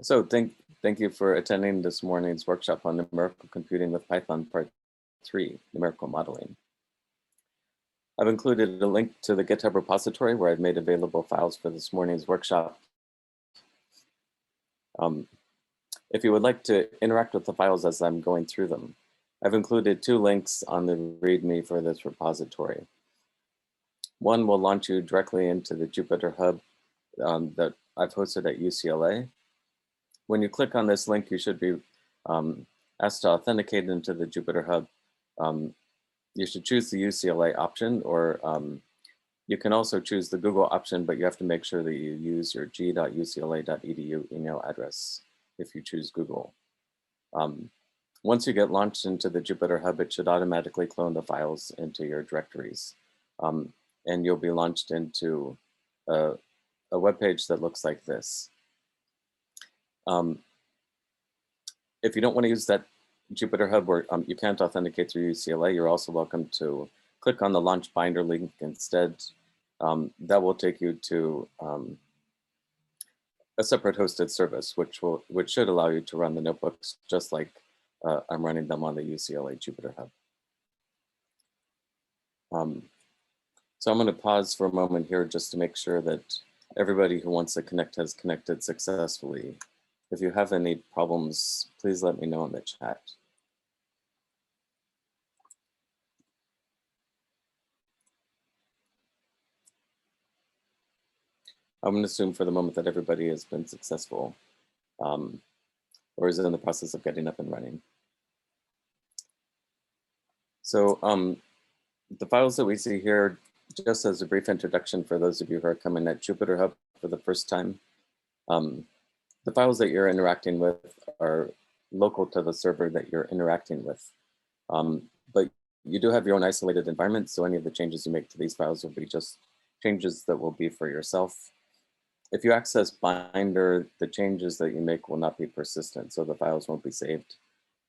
So thank you for attending this morning's workshop on numerical computing with Python part 3, numerical modeling. I've included a link to the GitHub repository where I've made available files for this morning's workshop. If you would like to interact with the files as I'm going through them, I've included 2 links on the README for this repository. One will launch you directly into the Jupyter Hub that I've hosted at UCLA. When you click on this link, you should be asked to authenticate into the Jupyter Hub. You should choose the UCLA option, or you can also choose the Google option, but you have to make sure that you use your g.ucla.edu email address if you choose Google. Once you get launched into the Jupyter Hub, it should automatically clone the files into your directories. And you'll be launched into a web page that looks like this. If you don't want to use that Jupyter Hub where you can't authenticate through UCLA, you're also welcome to click on the Launch Binder link instead. That will take you to a separate hosted service, which should allow you to run the notebooks just like I'm running them on the UCLA Jupyter Hub. So I'm going to pause for a moment here just to make sure that everybody who wants to connect has connected successfully. If you have any problems, please let me know in the chat. I'm going to assume for the moment that everybody has been successful or is in the process of getting up and running. So the files that we see here, just as a brief introduction for those of you who are coming at Jupyter Hub for the first time, the files that you're interacting with are local to the server that you're interacting with. But you do have your own isolated environment, so any of the changes you make to these files will be just changes that will be for yourself. If you access Binder, the changes that you make will not be persistent, so the files won't be saved.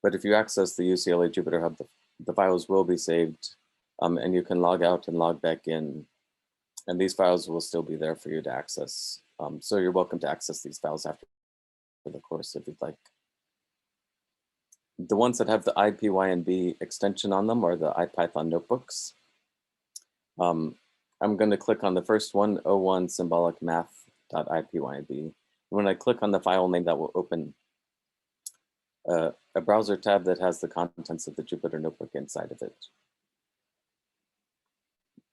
But if you access the UCLA Jupyter Hub, the files will be saved, and you can log out and log back in, and these files will still be there for you to access. So you're welcome to access these files after the course if you'd like. The ones that have the IPYNB extension on them are the Ipython Notebooks. I'm going to click on the first one, 01 Symbolic Math.ipynb. When I click on the file name, that will open a browser tab that has the contents of the Jupyter Notebook inside of it.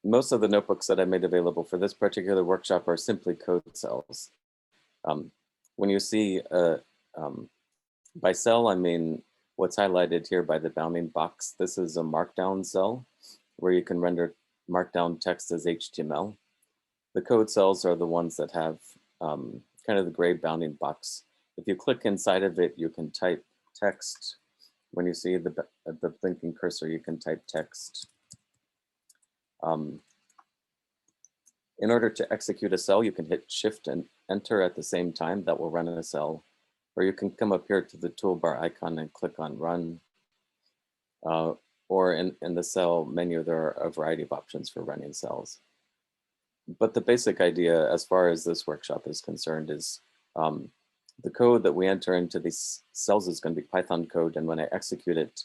Most of the notebooks that I made available for this particular workshop are simply code cells. When you see by cell, I mean what's highlighted here by the bounding box. This is a markdown cell where you can render markdown text as HTML. The code cells are the ones that have kind of the gray bounding box. If you click inside of it, you can type text. When you see the blinking cursor, you can type text. In order to execute a cell, you can hit Shift and Enter at the same time. That will run in a cell. Or you can come up here to the toolbar icon and click on Run. Or in the cell menu, there are a variety of options for running cells. But the basic idea, as far as this workshop is concerned, is the code that we enter into these cells is going to be Python code. And when I execute it,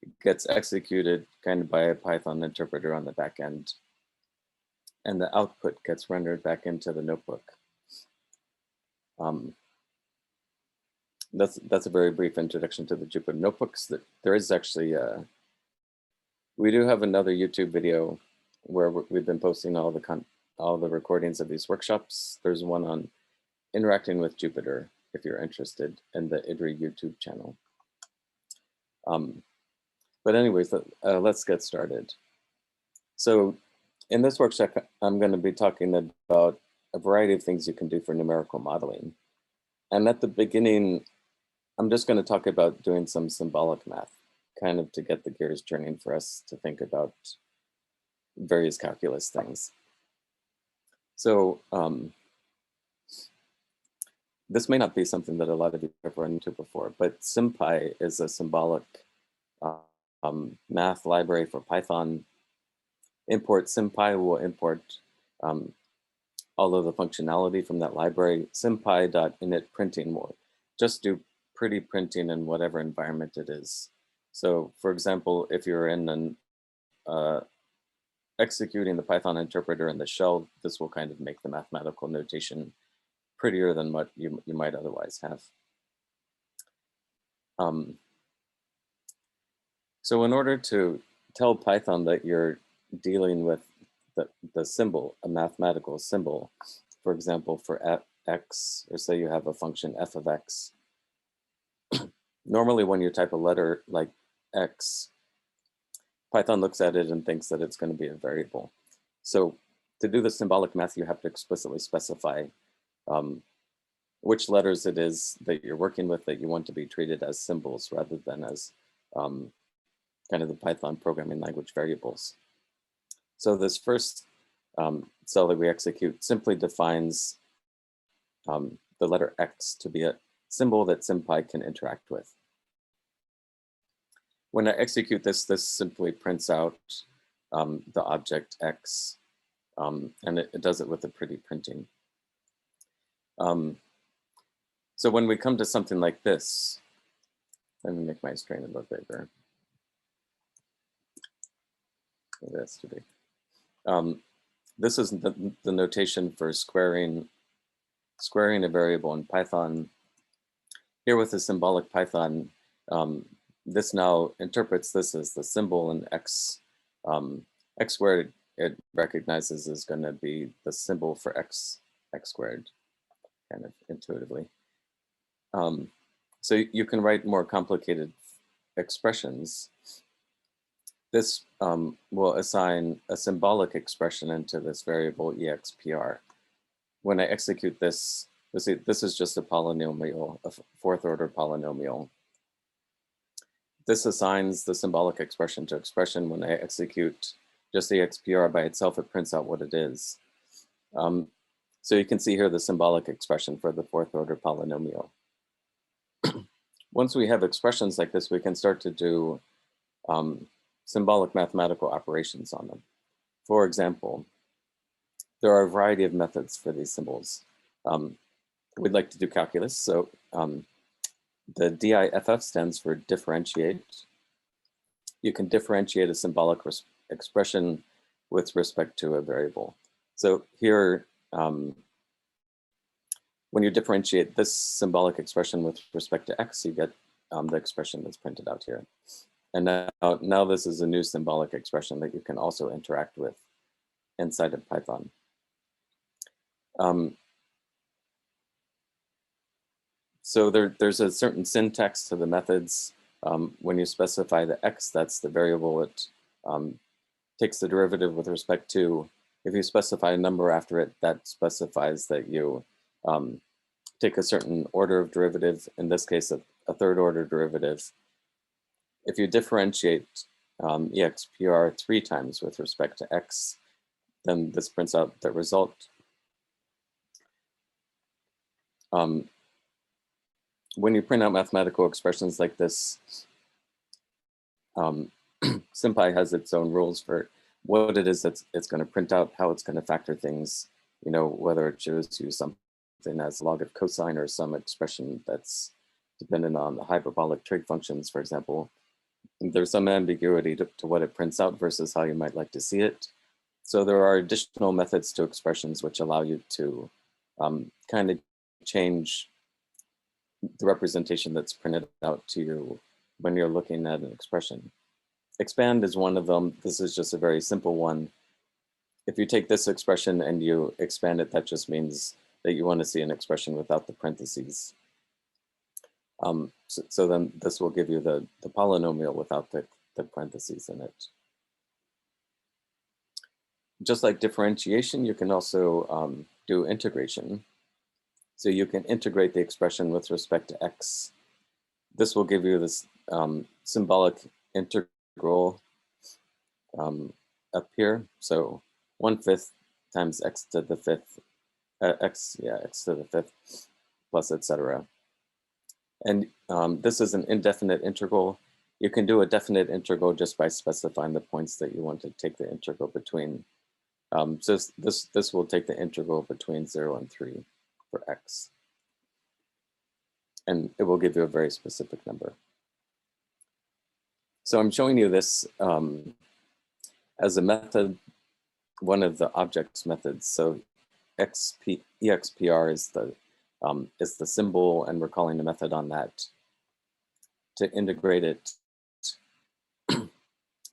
it gets executed kind of by a Python interpreter on the back end. And the output gets rendered back into the notebook. That's a very brief introduction to the Jupyter Notebooks. There is actually, we do have another YouTube video where we've been posting all the recordings of these workshops. There's one on interacting with Jupyter, if you're interested, in the IDRE YouTube channel. But anyways, let's get started. So in this workshop, I'm going to be talking about a variety of things you can do for numerical modeling. And at the beginning, I'm just going to talk about doing some symbolic math, kind of to get the gears turning for us to think about various calculus things. So this may not be something that a lot of you have run into before, but SymPy is a symbolic math library for Python. Import SymPy will import all of the functionality from that library. SymPy.init printing just do pretty printing in whatever environment it is. So for example, if you're in an executing the Python interpreter in the shell, this will kind of make the mathematical notation prettier than what you might otherwise have. So in order to tell Python that you're dealing with the symbol, a mathematical symbol, for example, for x, or say you have a function f of x, normally when you type a letter like x, Python looks at it and thinks that it's going to be a variable. So to do the symbolic math, you have to explicitly specify which letters it is that you're working with that you want to be treated as symbols rather than as kind of the Python programming language variables. So this first cell that we execute simply defines the letter X to be a symbol that SymPy can interact with. When I execute this, this simply prints out the object X, and it does it with a pretty printing. So when we come to something like this, let me make my screen a little bigger. It has to be. This is the notation for squaring a variable in Python. Here with the symbolic Python, this now interprets this as the symbol, and x squared it recognizes is going to be the symbol for x squared, kind of intuitively. So you can write more complicated expressions. This will assign a symbolic expression into this variable expr. When I execute this, this is just a polynomial, a fourth order polynomial. This assigns the symbolic expression to expression. When I execute just the expr by itself, it prints out what it is. So you can see here the symbolic expression for the fourth order polynomial. Once we have expressions like this, we can start to do symbolic mathematical operations on them. For example, there are a variety of methods for these symbols. We'd like to do calculus, so the DIFF stands for differentiate. You can differentiate a symbolic expression with respect to a variable. So here, when you differentiate this symbolic expression with respect to x, you get the expression that's printed out here. And now this is a new symbolic expression that you can also interact with inside of Python. So there's a certain syntax to the methods. When you specify the x, that's the variable it takes the derivative with respect to. If you specify a number after it, that specifies that you take a certain order of derivative, in this case, a third order derivative. If you differentiate expr 3 times with respect to x, then this prints out the result. When you print out mathematical expressions like this, SymPy has its own rules for what it is that it's going to print out, how it's going to factor things, whether it shows you something as log of cosine or some expression that's dependent on the hyperbolic trig functions, for example. There's some ambiguity to what it prints out versus how you might like to see it. So there are additional methods to expressions which allow you to kind of change the representation that's printed out to you when you're looking at an expression. Expand is one of them. This is just a very simple one. If you take this expression and you expand it, that just means that you want to see an expression without the parentheses. So then this will give you the polynomial without the parentheses in it. Just like differentiation, you can also do integration. So you can integrate the expression with respect to x. This will give you this symbolic integral up here. So 1/5 times x to the 5th, x to the 5th, plus etc. And this is an indefinite integral. You can do a definite integral just by specifying the points that you want to take the integral between. So this will take the integral between 0 and 3 for x. and it will give you a very specific number. So I'm showing you this as a method, one of the objects methods. So expr is the symbol, and we're calling the method on that. To integrate it,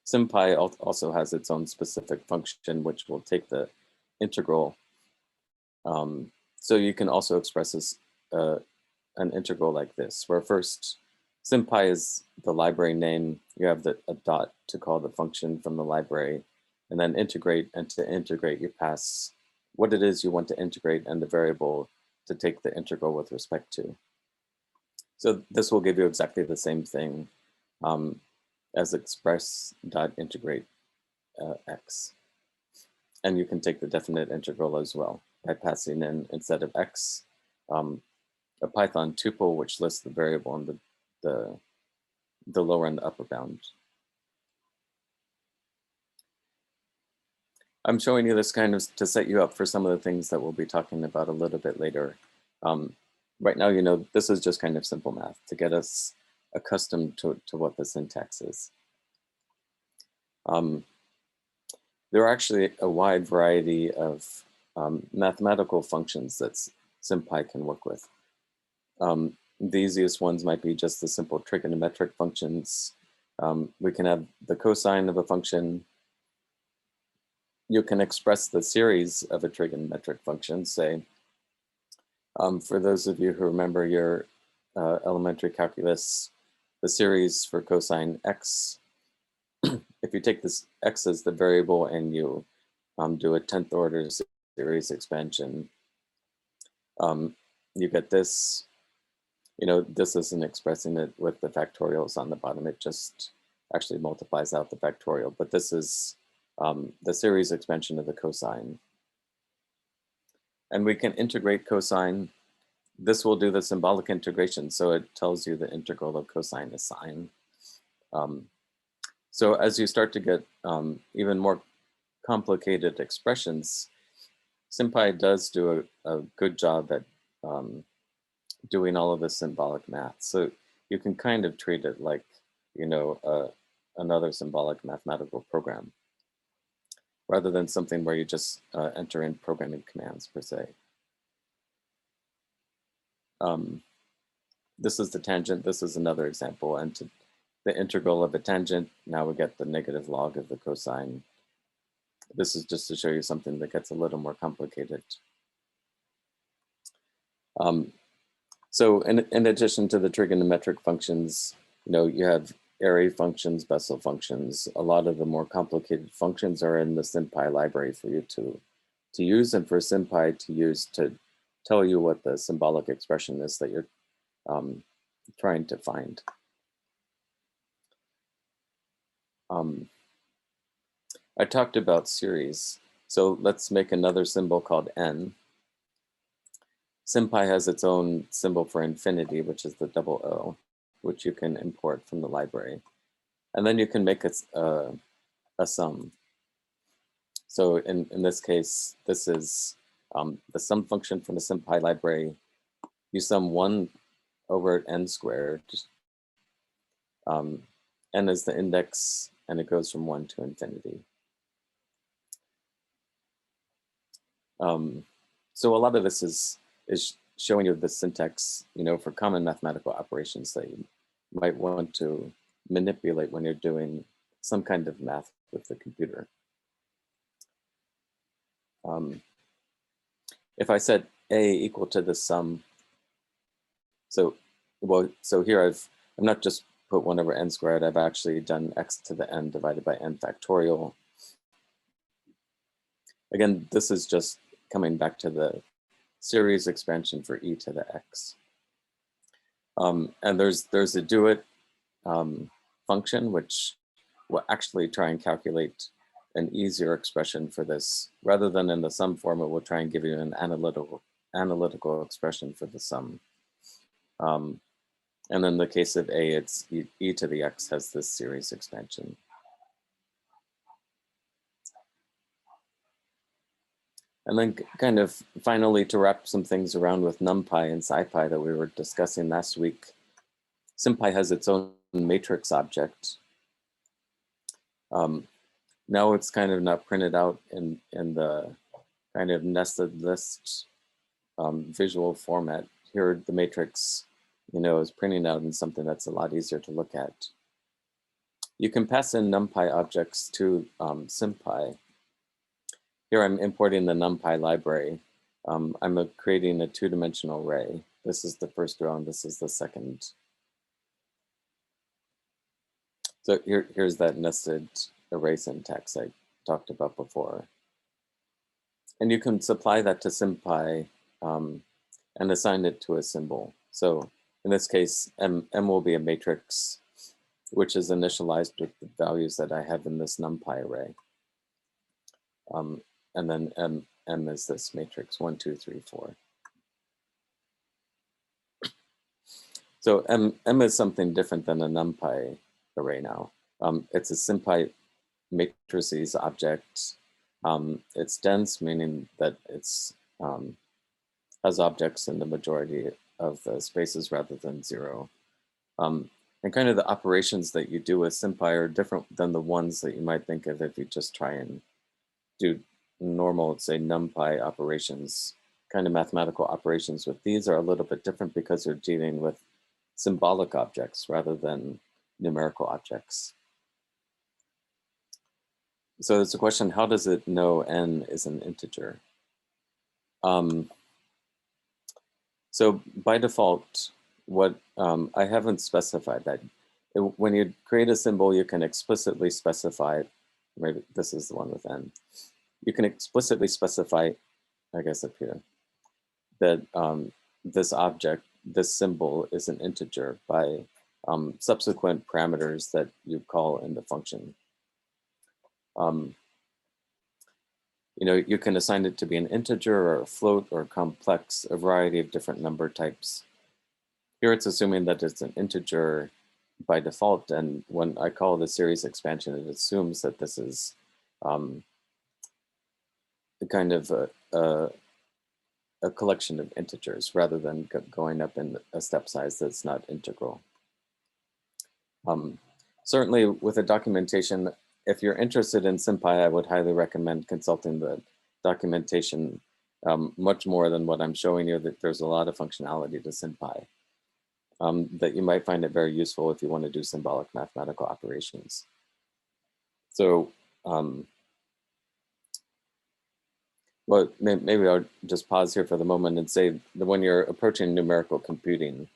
SymPy also has its own specific function, which will take the integral. So you can also express this, an integral like this, where first SymPy is the library name. You have a dot to call the function from the library, and then integrate. And to integrate, you pass what it is you want to integrate and the variable to take the integral with respect to. So this will give you exactly the same thing as express.integrate x. And you can take the definite integral as well by passing in, instead of x, a Python tuple, which lists the variable in the lower and the upper bound. I'm showing you this kind of to set you up for some of the things that we'll be talking about a little bit later. Right now, you know, this is just kind of simple math to get us accustomed to what the syntax is. There are actually a wide variety of mathematical functions that SymPy can work with. The easiest ones might be just the simple trigonometric functions. We can have the cosine of a function. You can express the series of a trigonometric function, say, for those of you who remember your elementary calculus, the series for cosine x, if you take this x as the variable and you do a 10th order series expansion, you get this. You know, this isn't expressing it with the factorials on the bottom. It just actually multiplies out the factorial. But this is the series expansion of the cosine. And we can integrate cosine. This will do the symbolic integration. So it tells you the integral of cosine is sine. So as you start to get even more complicated expressions, SymPy does do a good job at doing all of the symbolic math. So you can kind of treat it like, you know, another symbolic mathematical program, rather than something where you just enter in programming commands per se. This is the tangent. This is another example. And to the integral of a tangent, now we get the negative log of the cosine. This is just to show you something that gets a little more complicated. So in addition to the trigonometric functions, you know, you have array functions, Bessel functions. A lot of the more complicated functions are in the SymPy library for you to use, and for SymPy to use to tell you what the symbolic expression is that you're trying to find. I talked about series. So let's make another symbol called n. SymPy has its own symbol for infinity, which is the double O, which you can import from the library. And then you can make a sum. So in this case, this is the sum function from the SymPy library. You sum 1 over n squared. N is the index, and it goes from 1 to infinity. So a lot of this is showing you the syntax, you know, for common mathematical operations that you might want to manipulate when you're doing some kind of math with the computer. If I set A equal to the sum, so here I've not just put 1 over n squared, I've actually done x to the n divided by n factorial. Again, this is just coming back to the series expansion for e to the x. And there's a do it function, which will actually try and calculate an easier expression for this. Rather than in the sum form, it will try and give you an analytical expression for the sum. And in the case of A, it's e to the x has this series expansion. And then kind of finally, to wrap some things around with NumPy and SciPy that we were discussing last week, SymPy has its own matrix object. Now it's kind of not printed out in the kind of nested list visual format. Here the matrix, is printing out in something that's a lot easier to look at. You can pass in NumPy objects to SymPy. Here I'm importing the NumPy library. I'm creating a two-dimensional array. This is the first row and this is the second. So here's that nested array syntax I talked about before. And you can supply that to SymPy and assign it to a symbol. So in this case, M will be a matrix, which is initialized with the values that I have in this NumPy array. And then M is this matrix, 1, 2, 3, 4. So M is something different than a NumPy array now. It's a SymPy matrices object. It's dense, meaning that it's has objects in the majority of the spaces rather than 0. And kind of the operations that you do with SymPy are different than the ones that you might think of if you just try and do normal, say, NumPy operations. Kind of mathematical operations with these are a little bit different because you're dealing with symbolic objects rather than numerical objects. So there's a question, how does it know n is an integer? So by default, what I haven't specified that. When you create a symbol, you can explicitly specify, maybe this is the one with n. You can explicitly specify, I guess up here, that this object, this symbol is an integer by subsequent parameters that you call in the function. You can assign it to be an integer or a float or complex, a variety of different number types. Here it's assuming that it's an integer by default, and when I call the series expansion, it assumes that this is kind of a collection of integers rather than going up in a step size that's not integral. Certainly with a documentation, if you're interested in SymPy, I would highly recommend consulting the documentation much more than what I'm showing you, that there's a lot of functionality to SymPy that you might find it very useful if you want to do symbolic mathematical operations. So, well, maybe I'll just pause here for the moment and say that when you're approaching numerical computing,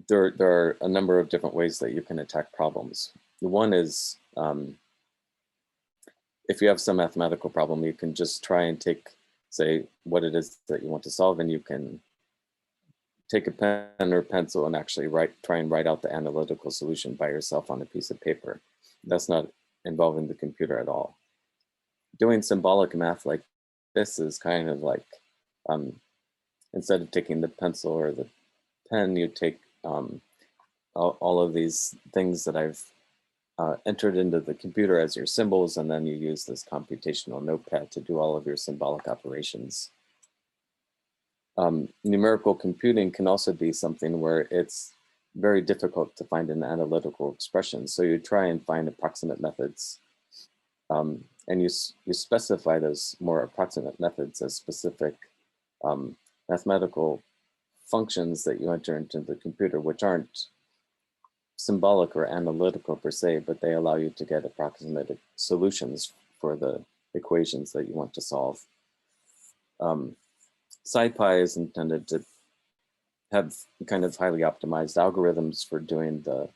there are a number of different ways that you can attack problems. One is, if you have some mathematical problem, you can just try and take, say, what it is that you want to solve, and you can take a pen or pencil and actually try and write out the analytical solution by yourself on a piece of paper. That's not involving the computer at all. Doing symbolic math like this is kind of like, instead of taking the pencil or the pen, you take all of these things that I've entered into the computer as your symbols, and then you use this computational notepad to do all of your symbolic operations. Numerical computing can also be something where it's very difficult to find an analytical expression. So you try and find approximate methods, and you specify those more approximate methods as specific mathematical functions that you enter into the computer, which aren't symbolic or analytical per se, but they allow you to get approximate solutions for the equations that you want to solve. SciPy is intended to have kind of highly optimized algorithms for doing the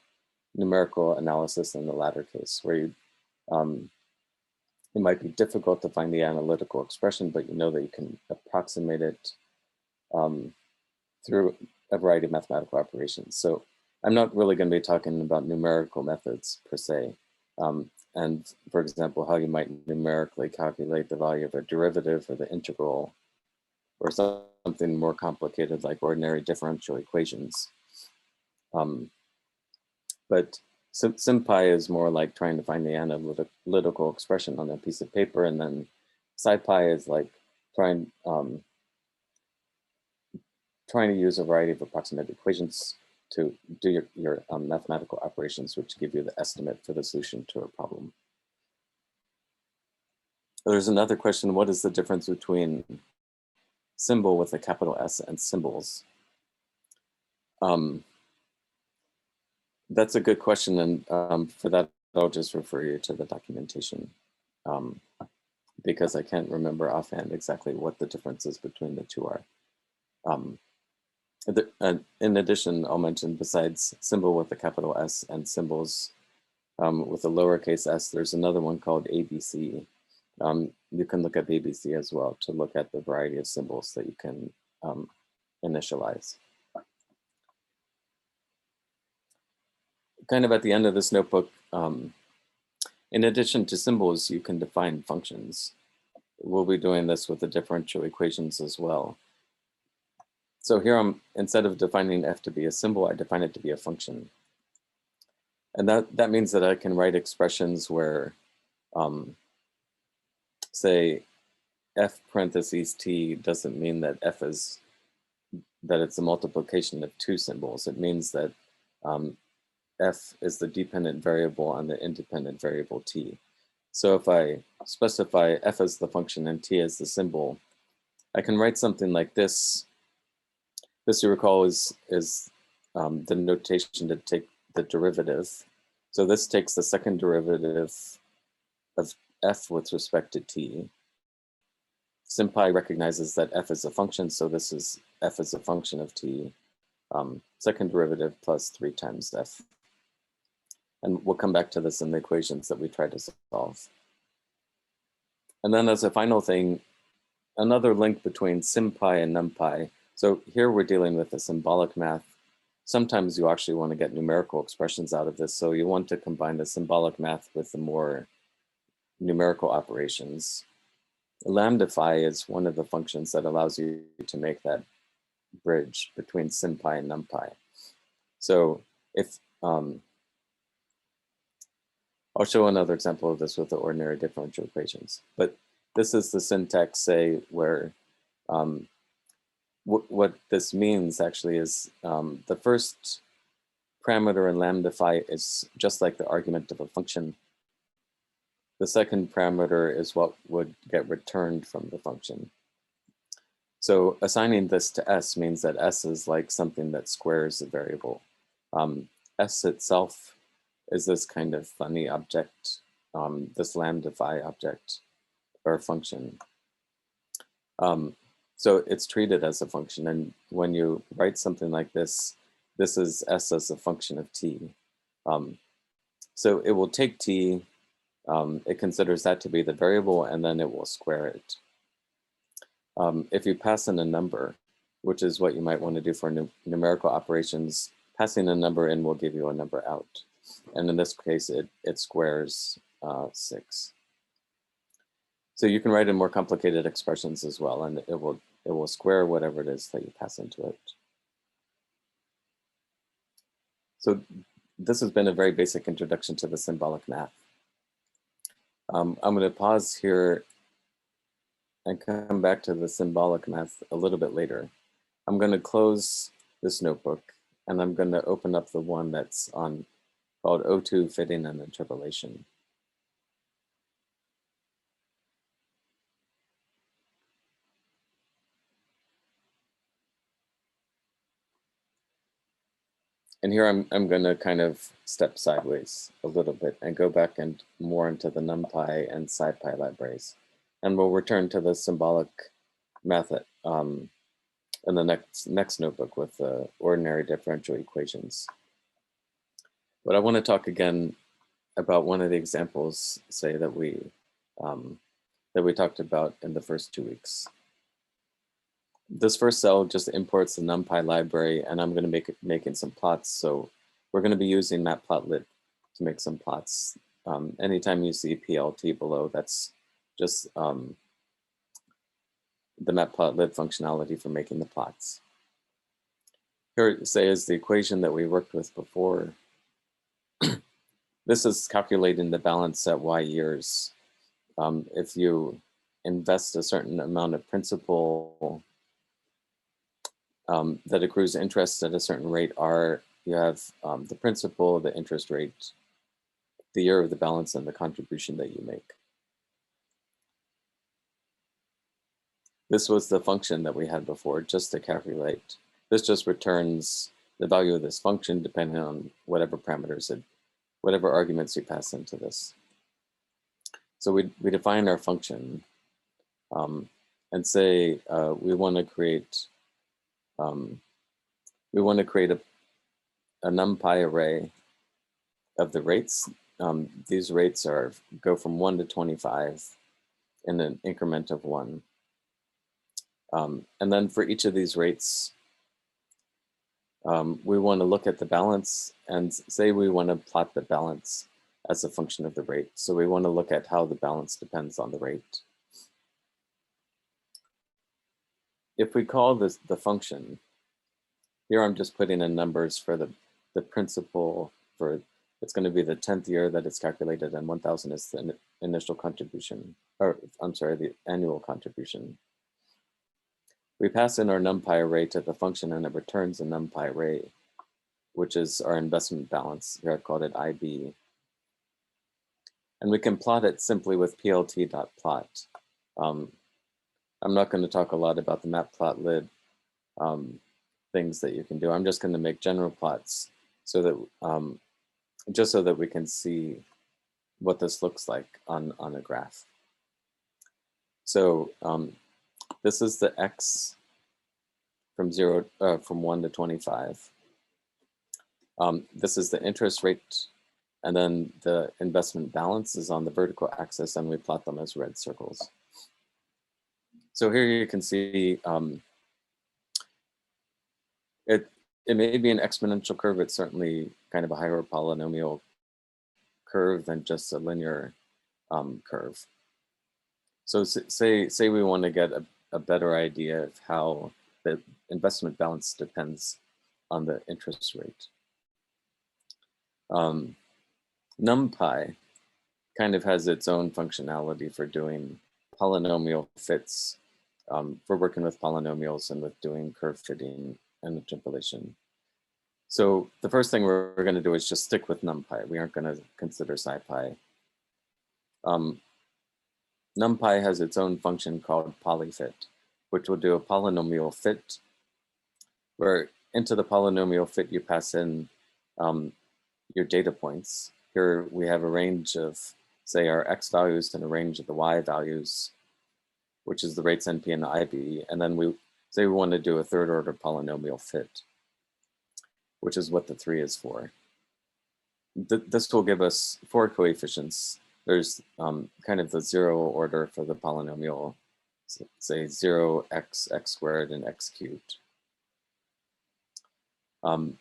numerical analysis in the latter case, where you, it might be difficult to find the analytical expression, but you know that you can approximate it through a variety of mathematical operations. So I'm not really going to be talking about numerical methods per se. And for example, how you might numerically calculate the value of a derivative or the integral, or something more complicated like ordinary differential equations. But SymPy is more like trying to find the analytical expression on a piece of paper and then SciPy is like trying to use a variety of approximate equations to do your mathematical operations, which give you the estimate for the solution to a problem. There's another question: what is the difference between symbol with a capital S and symbols? That's a good question, and for that, I'll just refer you to the documentation, because I can't remember offhand exactly what the differences between the two are. In addition, I'll mention, besides symbol with a capital S and symbols with a lowercase s, there's another one called ABC. You can look at ABC as well to look at the variety of symbols that you can initialize. Kind of at the end of this notebook, in addition to symbols, you can define functions. We'll be doing this with the differential equations as well. So here, instead of defining f to be a symbol, I define it to be a function. And that means that I can write expressions where, say, f parentheses t doesn't mean that that it's a multiplication of two symbols. It means that f is the dependent variable on the independent variable t. So if I specify f as the function and t as the symbol, I can write something like this. This, you recall, is the notation to take the derivative. So this takes the second derivative of f with respect to t. SymPy recognizes that f is a function, so this is f is a function of t. Second derivative plus 3 times f. And we'll come back to this in the equations that we try to solve. And then as a final thing, another link between SymPy and NumPy. So here we're dealing with the symbolic math. Sometimes you actually want to get numerical expressions out of this, so you want to combine the symbolic math with the more numerical operations. Lambdaphi is one of the functions that allows you to make that bridge between SymPy and NumPy. So if I'll show another example of this with the ordinary differential equations, but this is the syntax, say, where what this means actually is the first parameter in lambdaphi is just like the argument of a function. The second parameter is what would get returned from the function. So assigning this to s means that s is like something that squares a variable. S itself is this kind of funny object, this lambdaphi object or function. So it's treated as a function, and when you write something like this, this is s as a function of t. So it will take t, it considers that to be the variable, and then it will square it. If you pass in a number, which is what you might want to do for numerical operations, passing a number in will give you a number out. And in this case, it squares 6. So you can write in more complicated expressions as well, and it will square whatever it is that you pass into it. So this has been a very basic introduction to the symbolic math. I'm going to pause here and come back to the symbolic math a little bit later. I'm going to close this notebook, and I'm going to open up the one that's on called O2 Fitting and Interpolation. And here I'm going to kind of step sideways a little bit and go back and more into the NumPy and SciPy libraries. And we'll return to the symbolic method in the next notebook with the ordinary differential equations. But I want to talk again about one of the examples, say, that we talked about in the first 2 weeks. This first cell just imports the NumPy library, and I'm going to making some plots. So we're going to be using Matplotlib to make some plots. Anytime you see PLT below, that's just the Matplotlib functionality for making the plots. Here, say, is the equation that we worked with before. This is calculating the balance at y years. If you invest a certain amount of principal that accrues interest at a certain rate R, you have the principal, the interest rate, the year of the balance, and the contribution that you make. This was the function that we had before, just to calculate. This just returns the value of this function depending on whatever parameters, whatever arguments you pass into this. So we define our function and say we want to create a NumPy array of the rates. These rates go from 1 to 25 in an increment of 1. And then for each of these rates, we want to look at the balance and say we want to plot the balance as a function of the rate. So we want to look at how the balance depends on the rate. If we call this the function, here I'm just putting in numbers for the principal for, it's going to be the 10th year that it's calculated, and 1,000 is the initial contribution, or I'm sorry, the annual contribution. We pass in our NumPy array to the function and it returns a NumPy array, which is our investment balance. Here I've called it IB. And we can plot it simply with plt.plot. I'm not going to talk a lot about the matplotlib things that you can do. I'm just going to make general plots so that just so that we can see what this looks like on a graph. So this is the x from 1 to 25. This is the interest rate, and then the investment balance is on the vertical axis, and we plot them as red circles. So here you can see it may be an exponential curve. It's certainly kind of a higher polynomial curve than just a linear curve. So say we want to get a better idea of how the investment balance depends on the interest rate. NumPy kind of has its own functionality for doing polynomial fits, for working with polynomials and with doing curve fitting and interpolation. So the first thing we're going to do is just stick with NumPy. We aren't going to consider SciPy. NumPy has its own function called Polyfit, which will do a polynomial fit, where into the polynomial fit you pass in your data points. Here we have a range of, say, our x values and a range of the y values, which is the rates NP and the IB. And then we say we want to do a third order polynomial fit, which is what the 3 is for. This will give us 4 coefficients. There's kind of the 0 order for the polynomial, say 0x, x squared, and x cubed. And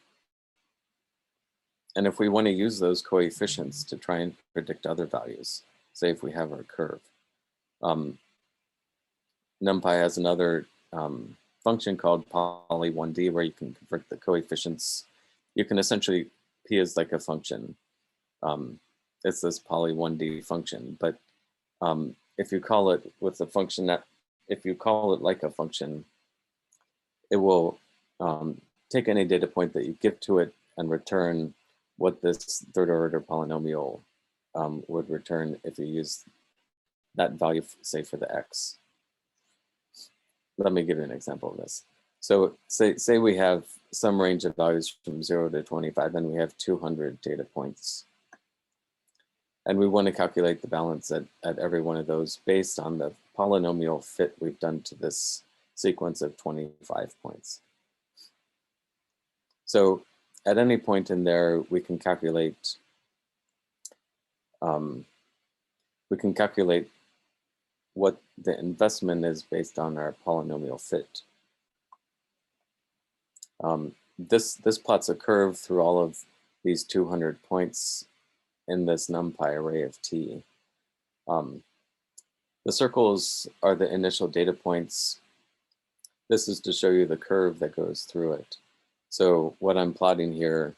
if we want to use those coefficients to try and predict other values, say if we have our curve, NumPy has another function called poly1d where you can convert the coefficients. You can essentially, P is like a function. It's this poly1d function, but if you call it with a function that, if you call it like a function, it will take any data point that you give to it and return what this third order polynomial would return if you use that value, say, for the x. Let me give you an example of this. So say we have some range of values from 0 to 25, and we have 200 data points. And we want to calculate the balance at every one of those based on the polynomial fit we've done to this sequence of 25 points. So at any point in there, we can calculate what the investment is based on our polynomial fit. This plots a curve through all of these 200 points in this NumPy array of T. The circles are the initial data points. This is to show you the curve that goes through it. So what I'm plotting here,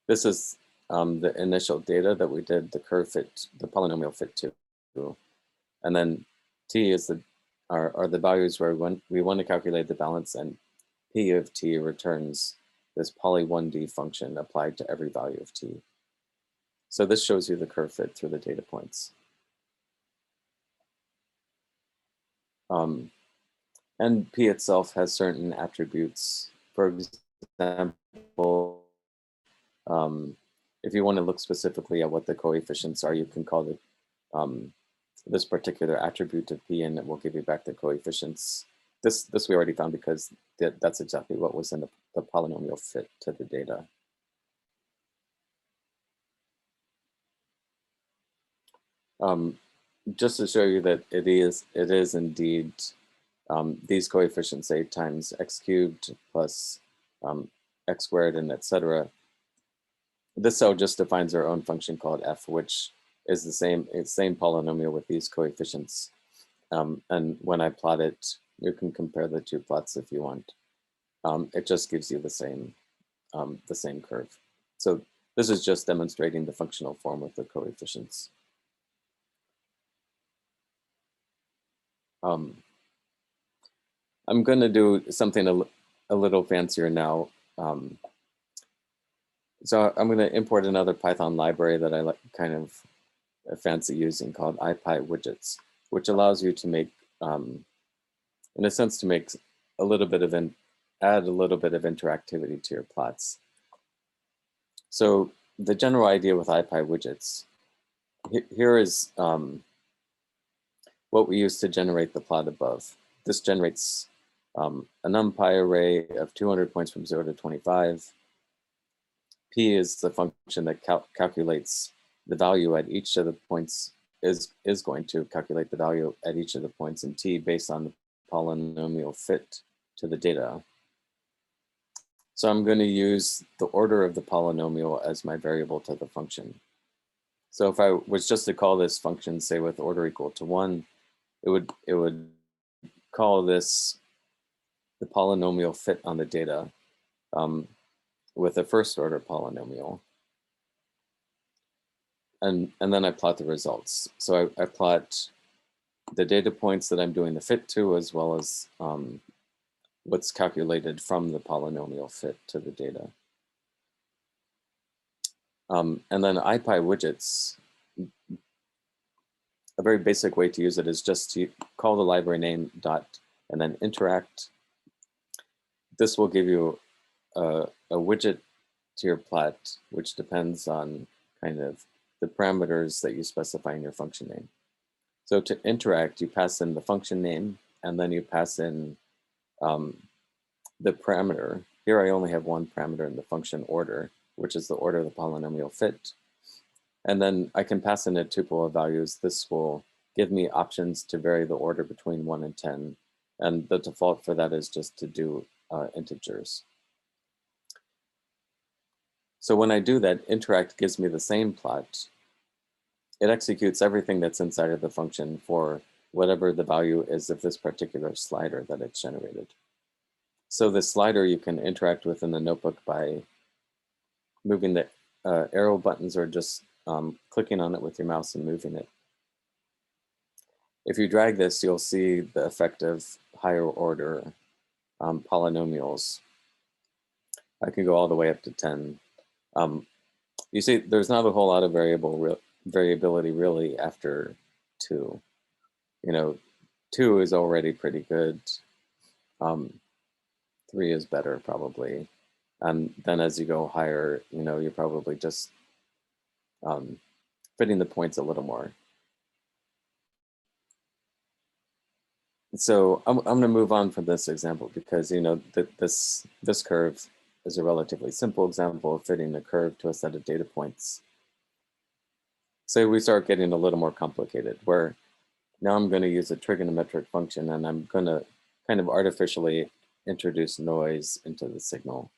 this is the initial data that we did the curve fit, the polynomial fit to. And then t is are the values where we want to calculate the balance, and p of t returns this poly 1D function applied to every value of t. So this shows you the curve fit through the data points. And P itself has certain attributes. For example, if you want to look specifically at what the coefficients are, you can call it this particular attribute of P, and it will give you back the coefficients. This we already found because that's exactly what was in the polynomial fit to the data. Just to show you that it is indeed these coefficients, a times x cubed plus x squared and etc. This cell just defines our own function called f, which is the same polynomial with these coefficients. And when I plot it, you can compare the two plots if you want. It just gives you the same curve. So this is just demonstrating the functional form with the coefficients. I'm going to do something a little fancier now. So I'm going to import another Python library that I kind of fancy using called Ipi Widgets, which allows you to make, in a sense, to make a little bit of add a little bit of interactivity to your plots. So the general idea with Ipi Widgets, here is what we use to generate the plot above. This generates a NumPy array of 200 points from 0 to 25. P is the function that calculates the value at each of the points, is going to calculate the value at each of the points in T based on the polynomial fit to the data. So I'm going to use the order of the polynomial as my variable to the function. So if I was just to call this function, say with order equal to 1, it would call this the polynomial fit on the data with a first order polynomial. And then I plot the results. So I plot the data points that I'm doing the fit to, as well as what's calculated from the polynomial fit to the data. And then Ipi Widgets, a very basic way to use it is just to call the library name dot and then interact. This will give you a widget to your plot, which depends on kind of the parameters that you specify in your function name. So to interact, you pass in the function name, and then you pass in the parameter. Here I only have one parameter in the function order, which is the order of the polynomial fit. And then I can pass in a tuple of values. This will give me options to vary the order between 1 and 10. And the default for that is just to do integers. So when I do that, interact gives me the same plot. It executes everything that's inside of the function for whatever the value is of this particular slider that it's generated. So the slider you can interact with in the notebook by moving the arrow buttons or just clicking on it with your mouse and moving it. If you drag this, you'll see the effect of higher order polynomials. I can go all the way up to 10. You see, there's not a whole lot of variability really after 2. 2 is already pretty good. 3 is better probably. And then as you go higher, you're probably just fitting the points a little more. So I'm going to move on from this example because this curve is a relatively simple example of fitting a curve to a set of data points. So we start getting a little more complicated, where now I'm going to use a trigonometric function, and I'm going to kind of artificially introduce noise into the signal.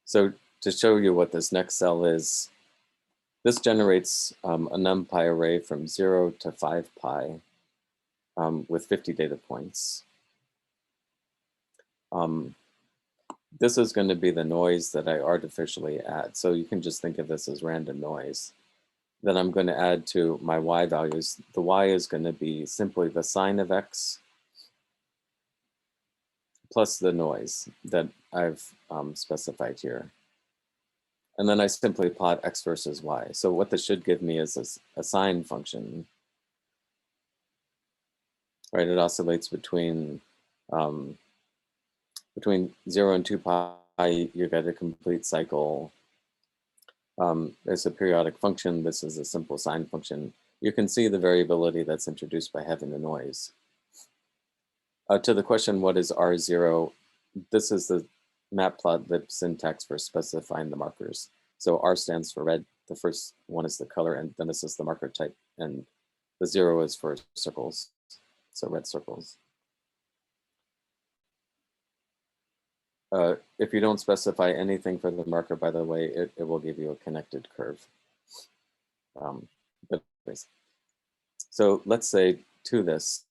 So to show you what this next cell is, this generates a NumPy array from 0 to 5 pi with 50 data points. This is going to be the noise that I artificially add. So you can just think of this as random noise. that I'm going to add to my y values. The y is going to be simply the sine of x plus the noise that I've specified here. And then I simply plot x versus y. So what this should give me is a sine function, right? It oscillates between 0 and 2 pi, you get a complete cycle. It's a periodic function. This is a simple sine function. You can see the variability that's introduced by having the noise. To the question, what is R0? This is the matplotlib syntax for specifying the markers. So R stands for red. The first one is the color, and then this is the marker type. And the 0 is for circles, so red circles. If you don't specify anything for the marker, by the way, it will give you a connected curve. But anyways, so let's say to this,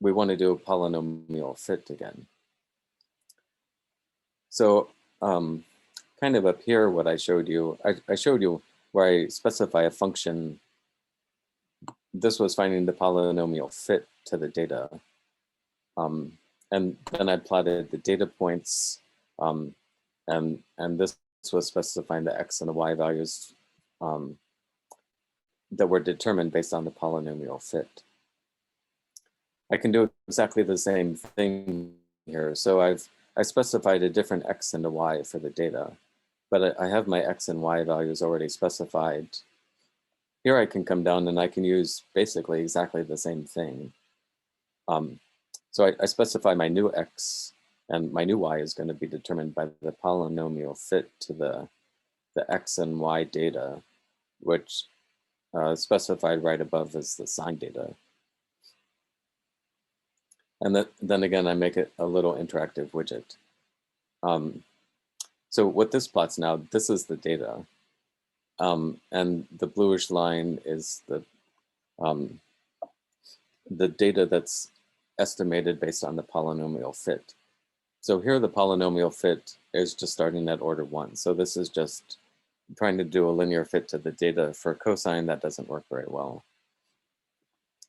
we want to do a polynomial fit again. So kind of up here, what I showed you, I showed you where I specify a function. This was finding the polynomial fit to the data. And then I plotted the data points, and this was specifying the x and the y values that were determined based on the polynomial fit. I can do exactly the same thing here. So I specified a different x and a y for the data, but I have my x and y values already specified. Here I can come down and I can use basically exactly the same thing. So I specify my new x, and my new y is going to be determined by the polynomial fit to the x and y data, which specified right above is the sine data. And then again, I make it a little interactive widget. So what this plots now, this is the data. And the bluish line is the data that's estimated based on the polynomial fit. So here the polynomial fit is just starting at order 1. So this is just trying to do a linear fit to the data. For cosine, that doesn't work very well.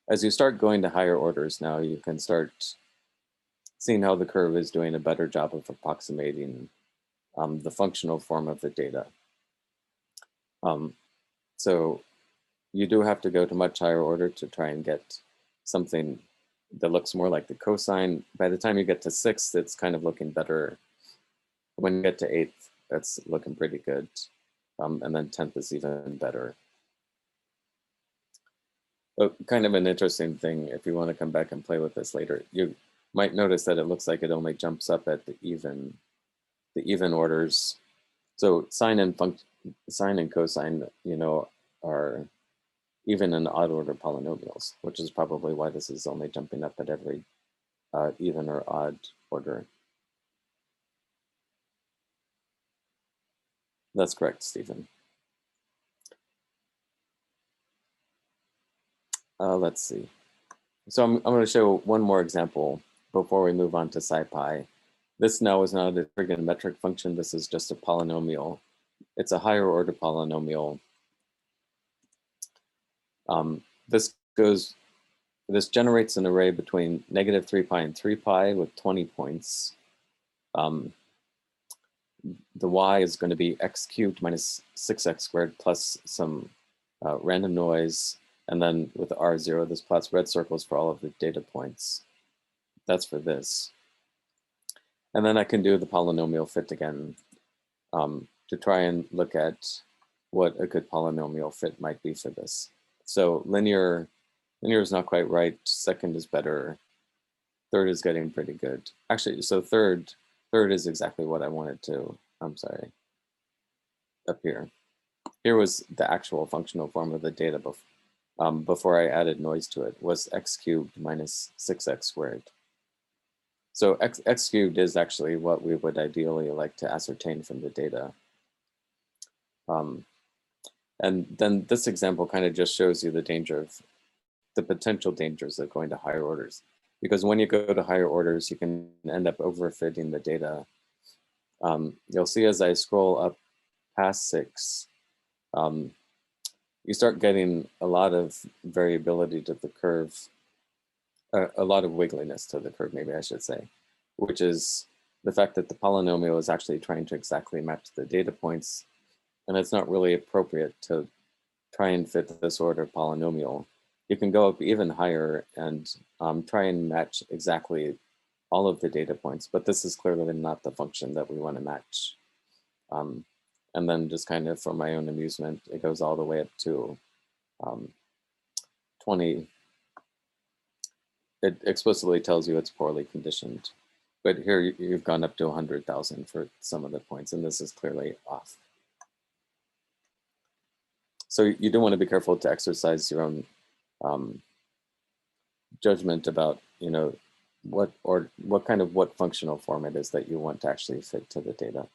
As you start going to higher orders now, you can start seeing how the curve is doing a better job of approximating the functional form of the data. So you do have to go to much higher order to try and get something that looks more like the cosine. By the time you get to 6th, it's kind of looking better. When you get to 8th, that's looking pretty good. And then 10th is even better. But kind of an interesting thing, if you want to come back and play with this later, you might notice that it looks like it only jumps up at the even orders. So sine and cosine, you know, are even and odd order polynomials, which is probably why this is only jumping up at every even or odd order. That's correct, Stephen. Let's see. So I'm going to show one more example before we move on to SciPy. This now is not a trigonometric function. This is just a polynomial. It's a higher order polynomial. This generates an array between -3 pi and 3 pi with 20 points. The y is going to be x cubed minus 6x squared plus some random noise. And then with R0, this plots red circles for all of the data points. That's for this. And then I can do the polynomial fit again to try and look at what a good polynomial fit might be for this. So linear is not quite right. Second is better. Third is getting pretty good. Actually, so third is exactly what I wanted to, I'm sorry, up here. Here was the actual functional form of the data before I added noise to it, was x cubed minus 6x squared. So x cubed is actually what we would ideally like to ascertain from the data. And then this example kind of just shows you the potential dangers of going to higher orders. Because when you go to higher orders, you can end up overfitting the data. You'll see as I scroll up past 6, you start getting a lot of variability to the curve, a lot of wiggliness to the curve, maybe I should say, which is the fact that the polynomial is actually trying to exactly match the data points, and it's not really appropriate to try and fit this order polynomial. You can go up even higher and try and match exactly all of the data points, but this is clearly not the function that we want to match. And then just kind of for my own amusement, it goes all the way up to 20. It explicitly tells you it's poorly conditioned. But here you've gone up to 100,000 for some of the points, and this is clearly off. So you do want to be careful to exercise your own judgment about, what functional form it is that you want to actually fit to the data.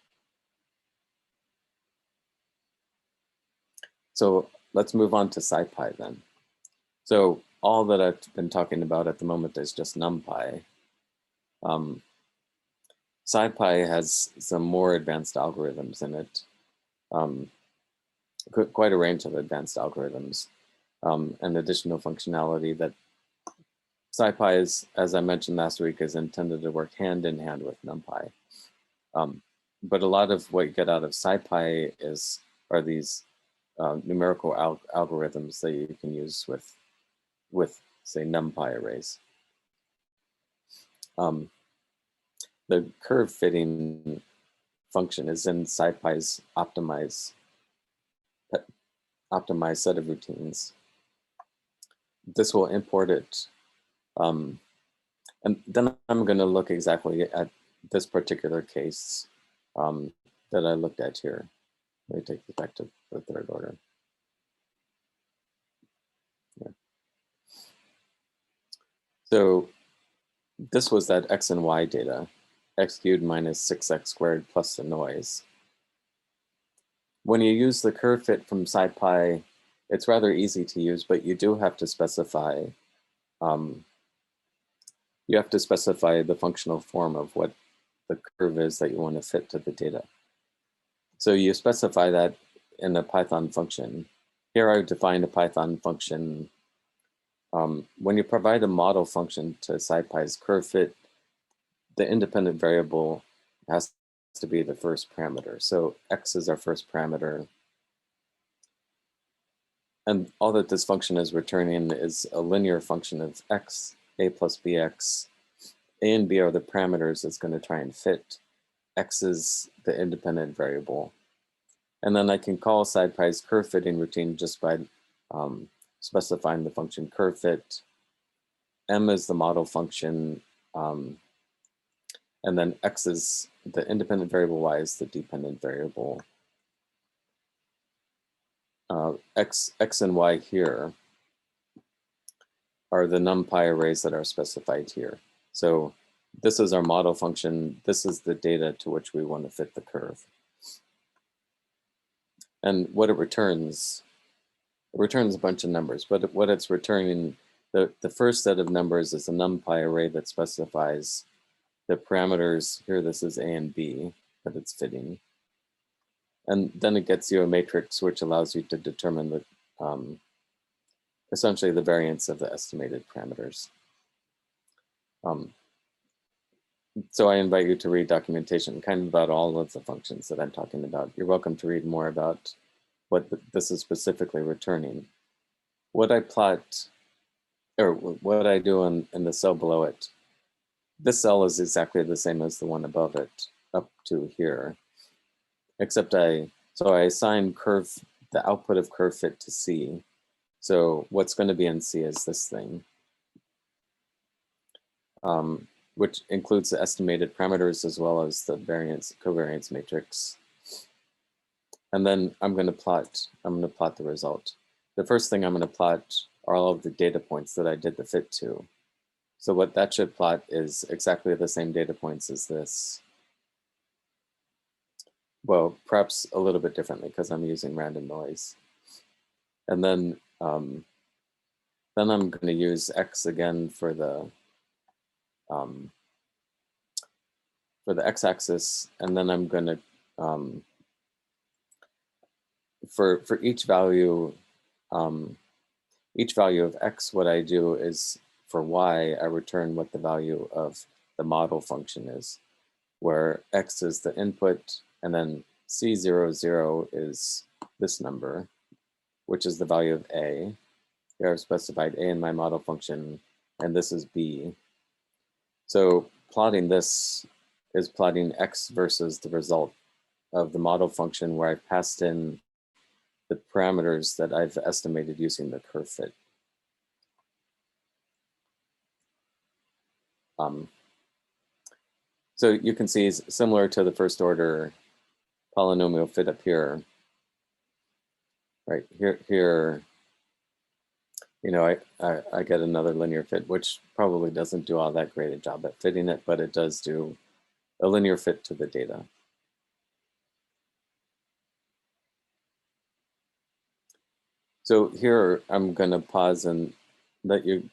So let's move on to SciPy then. So all that I've been talking about at the moment is just NumPy. SciPy has some more advanced algorithms in it, quite a range of advanced algorithms, and additional functionality that SciPy is, as I mentioned last week, is intended to work hand in hand with NumPy. But a lot of what you get out of SciPy are these numerical algorithms that you can use with say NumPy arrays. The curve fitting function is in SciPy's optimized set of routines. This will import it, and then I'm going to look exactly at this particular case that I looked at here. Let me take this back to the third order. Yeah. So this was that x and y data, x cubed minus 6x squared plus the noise. When you use the curve fit from SciPy, it's rather easy to use, but you do have to specify the functional form of what the curve is that you want to fit to the data. So you specify that in a Python function. Here I define a Python function. When you provide a model function to SciPy's curve fit, the independent variable has to be the first parameter. So x is our first parameter. And all that this function is returning is a linear function of x, a plus bx. A and b are the parameters it's going to try and fit. X is the independent variable. And then I can call SciPy's curve fitting routine just by specifying the function curve fit. M is the model function, and then x is the independent variable, y is the dependent variable. X and y here are the NumPy arrays that are specified here. So this is our model function. This is the data to which we want to fit the curve. And what it returns a bunch of numbers, but what it's returning, the first set of numbers is a NumPy array that specifies the parameters. Here, this is a and b that it's fitting. And then it gets you a matrix which allows you to determine the essentially the variance of the estimated parameters. So I invite you to read documentation kind of about all of the functions that I'm talking about. You're welcome to read more about what this is specifically returning. What I plot, or what I do in the cell below it, this cell is exactly the same as the one above it, up to here, except I assign the output of curve fit to C. So what's going to be in C is this thing, which includes the estimated parameters as well as the covariance matrix. And then I'm going to plot the result. The first thing I'm going to plot are all of the data points that I did the fit to. So what that should plot is exactly the same data points as this. Well, perhaps a little bit differently because I'm using random noise. And then I'm going to use x again for the x-axis, and then I'm going to for each value of x, what I do is for y, I return what the value of the model function is, where x is the input, and then c00 is this number, which is the value of a. Here I've specified a in my model function, and this is b. So plotting this is plotting x versus the result of the model function where I've passed in the parameters that I've estimated using the curve fit. So you can see, similar to the first order polynomial fit up here, right here, you know, I get another linear fit, which probably doesn't do all that great a job at fitting it, but it does do a linear fit to the data. So here I'm going to pause and let you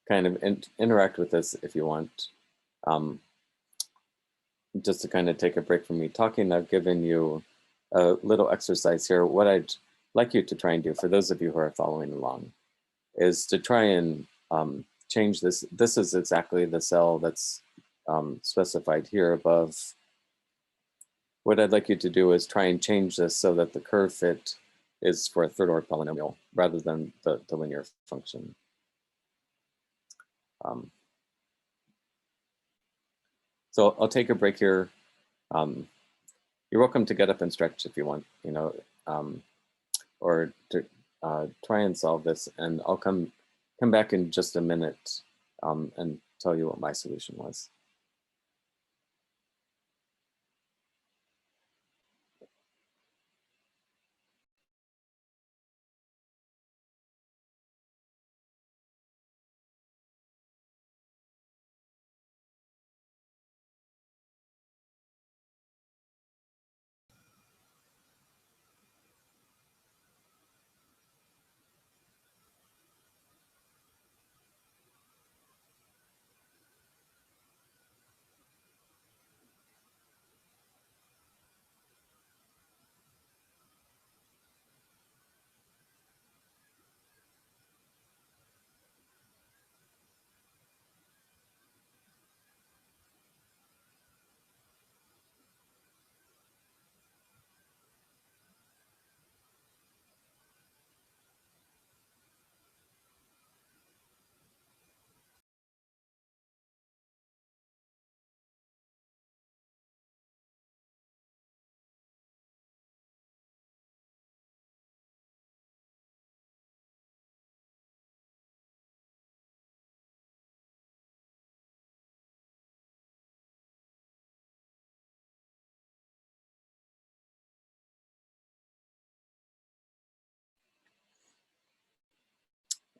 kind of interact with this if you want. Just to kind of take a break from me talking, I've given you a little exercise here. What I'd like you to try and do, for those of you who are following along, is to try and change this. This is exactly the cell that's specified here above. What I'd like you to do is try and change this so that the curve fit is for a third order polynomial rather than the linear function. So I'll take a break here. You're welcome to get up and stretch if you want, you know, or to try and solve this, and I'll come back in just a minute and tell you what my solution was.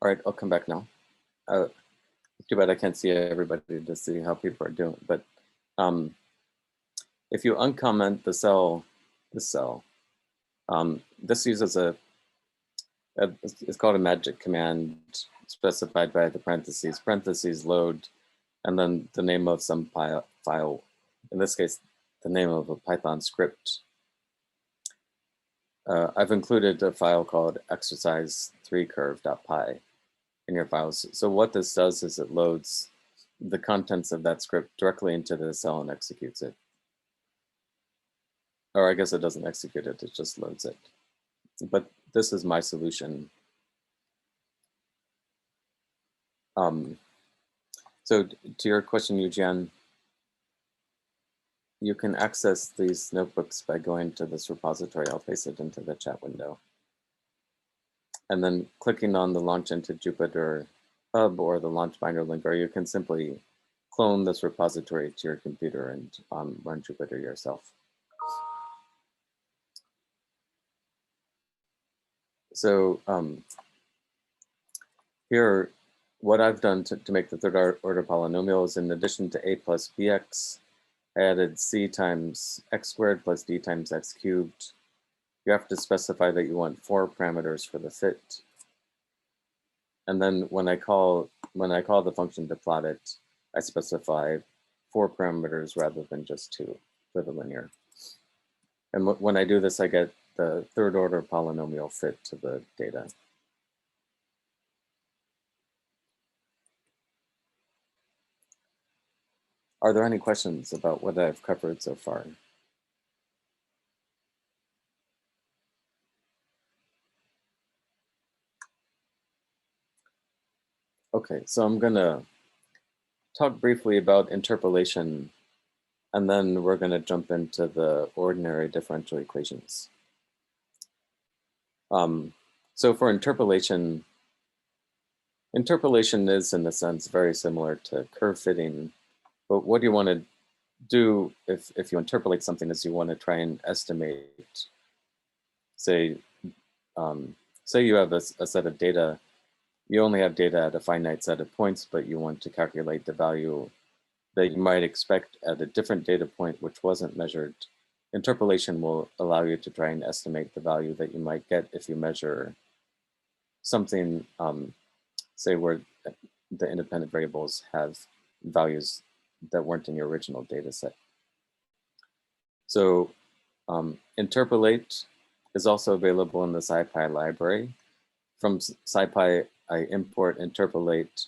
All right, I'll come back now. Too bad I can't see everybody to see how people are doing, but if you uncomment the cell, this cell, this uses it's called a magic command specified by the parentheses load, and then the name of some file, in this case, the name of a Python script. I've included a file called exercise3curve.py in your files. So what this does is it loads the contents of that script directly into the cell and executes it. Or I guess it doesn't execute it, it just loads it. But this is my solution. So to your question, Eugene, you can access these notebooks by going to this repository. I'll paste it into the chat window. And then clicking on the Launch into Jupyter hub or the Launch Binder link, or you can simply clone this repository to your computer and run Jupyter yourself. So here, what I've done to make the third order polynomial is, in addition to a plus bx, I added c times x squared plus d times x cubed. You have to specify that you want 4 parameters for the fit. And then when I call the function to plot it, I specify 4 parameters rather than just 2 for the linear. And when I do this, I get the third order polynomial fit to the data. Are there any questions about what I've covered so far? Okay, so I'm gonna talk briefly about interpolation, and then we're gonna jump into the ordinary differential equations. So for interpolation, interpolation is in a sense very similar to curve fitting, but what you want to do if you interpolate something is you want to try and estimate, say you have a set of data, you only have data at a finite set of points, but you want to calculate the value that you might expect at a different data point which wasn't measured. Interpolation will allow you to try and estimate the value that you might get if you measure something, say where the independent variables have values that weren't in your original data set. So Interpolate is also available in the SciPy library. From SciPy, I import Interpolate,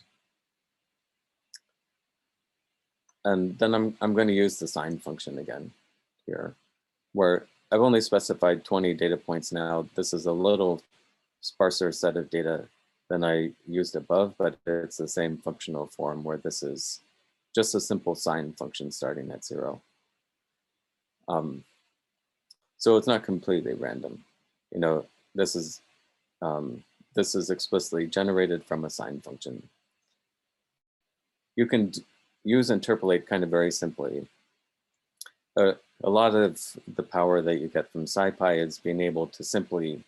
and then I'm going to use the sine function again here, where I've only specified 20 data points now. This is a little sparser set of data than I used above, but it's the same functional form where this is just a simple sine function starting at 0. So it's not completely random. You know, this is explicitly generated from a sine function. You can use Interpolate kind of very simply. A lot of the power that you get from SciPy is being able to simply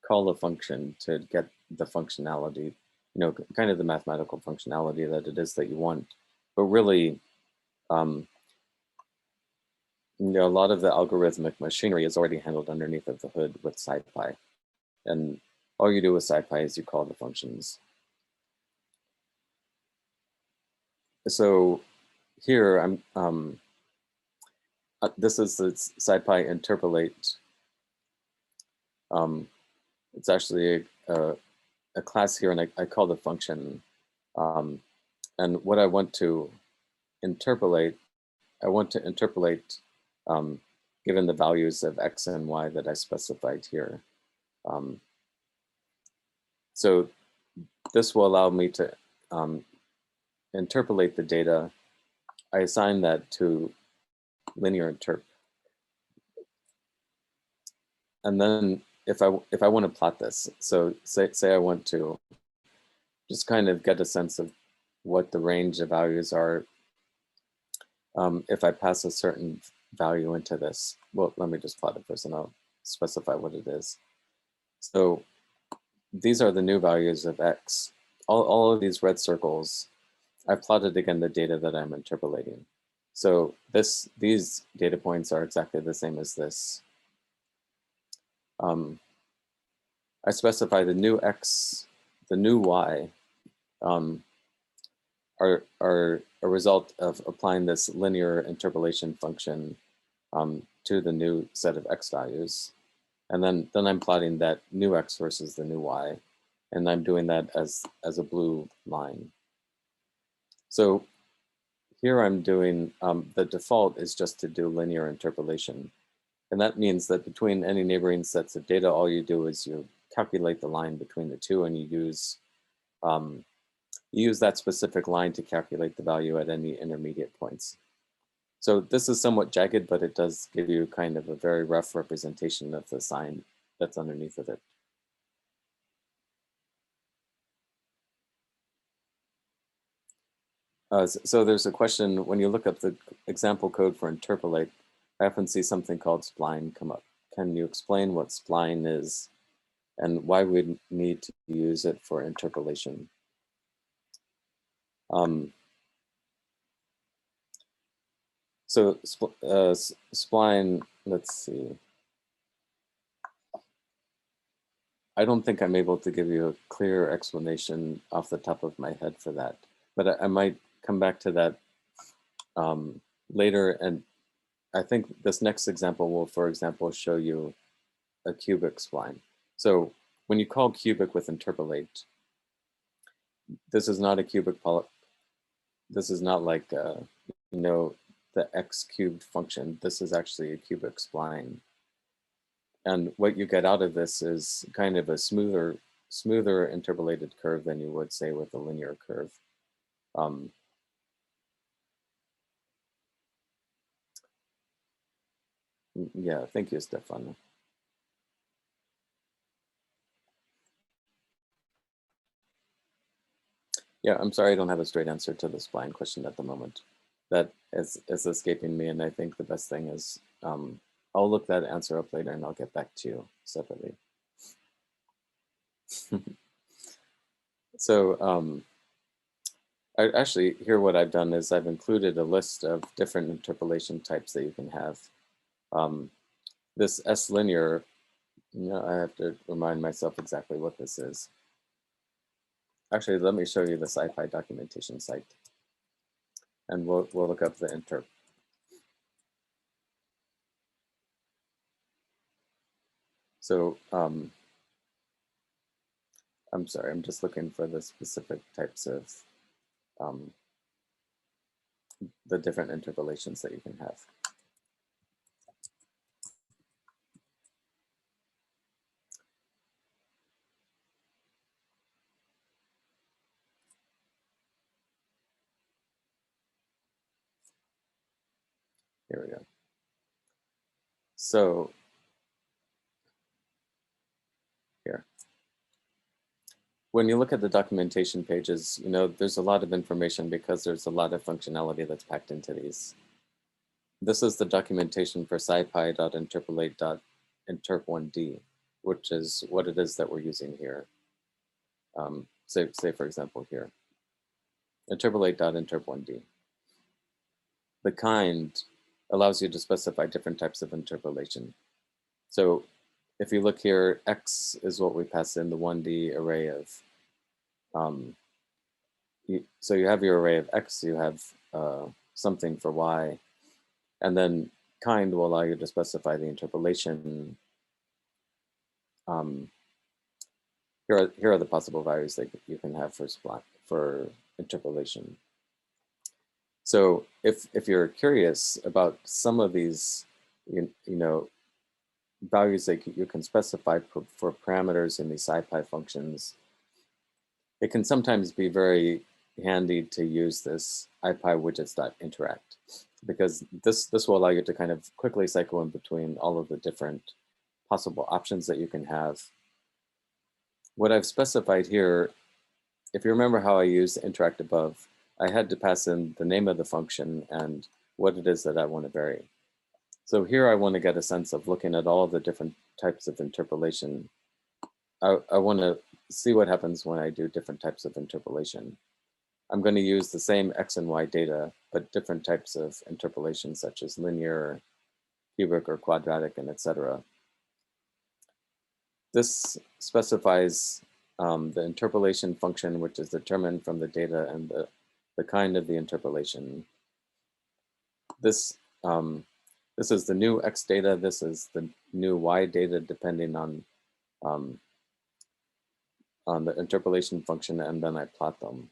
call a function to get the functionality, you know, kind of the mathematical functionality that it is that you want. But really, you know, a lot of the algorithmic machinery is already handled underneath of the hood with SciPy. And all you do with SciPy is you call the functions. So here this is the SciPy Interpolate. It's actually a class here, and I call the function. And what I want to interpolate, given the values of x and y that I specified here. So this will allow me to interpolate the data. I assign that to linear interp. And then if I want to plot this, so say I want to just kind of get a sense of what the range of values are if I pass a certain value into this. Well, let me just plot it first and I'll specify what it is. So these are the new values of x. All of these red circles, I've plotted again the data that I'm interpolating. So these data points are exactly the same as this. I specify the new x, the new y are a result of applying this linear interpolation function to the new set of x values. And then I'm plotting that new x versus the new y. And I'm doing that as a blue line. So here I'm doing, the default is just to do linear interpolation. And that means that between any neighboring sets of data, all you do is you calculate the line between the two, and you use that specific line to calculate the value at any intermediate points. So this is somewhat jagged, but it does give you kind of a very rough representation of the sign that's underneath of it. So there's a question, when you look up the example code for Interpolate, I often see something called Spline come up. Can you explain what Spline is and why we need to use it for interpolation? So Spline, let's see. I don't think I'm able to give you a clear explanation off the top of my head for that, but I might come back to that later. And I think this next example will, for example, show you a cubic spline. So when you call cubic with interpolate, this is not a cubic this is not like you know, the x cubed function. This is actually a cubic spline. And what you get out of this is kind of a smoother interpolated curve than you would say with a linear curve. Yeah, thank you, Stefan. Yeah, I'm sorry I don't have a straight answer to the spline question at the moment. That is escaping me, and I think the best thing is I'll look that answer up later and I'll get back to you separately. So actually, here what I've done is I've included a list of different interpolation types that you can have. This S-linear, you know, I have to remind myself exactly what this is. Actually, let me show you this Ipi documentation site, and we'll look up the interp. So I'm sorry, I'm just looking for the specific types of the different interpolations that you can have. Here we go. So here, when you look at the documentation pages, you know, there's a lot of information because there's a lot of functionality that's packed into these. This is the documentation for scipy.interpolate.interp1d, which is what it is that we're using here. Say for example here, interpolate.interp1d. The kind allows you to specify different types of interpolation. So if you look here, X is what we pass in the 1D array of. So you have your array of X, you have something for Y, and then kind will allow you to specify the interpolation. Here are the possible values that you can have for interpolation. So if you're curious about some of these, you know, values that you can specify for parameters in these Ipi functions, it can sometimes be very handy to use this Ipi Widgets.interact, because this will allow you to kind of quickly cycle in between all of the different possible options that you can have. What I've specified here, if you remember how I used interact above, I had to pass in the name of the function and what it is that I want to vary. So here I want to get a sense of looking at all the different types of interpolation. I want to see what happens when I do different types of interpolation. I'm going to use the same X and Y data, but different types of interpolation, such as linear, cubic, or quadratic, and etc. This specifies the interpolation function, which is determined from the data and the kind of the interpolation. This is the new X data. This is the new Y data, depending on the interpolation function, and then I plot them.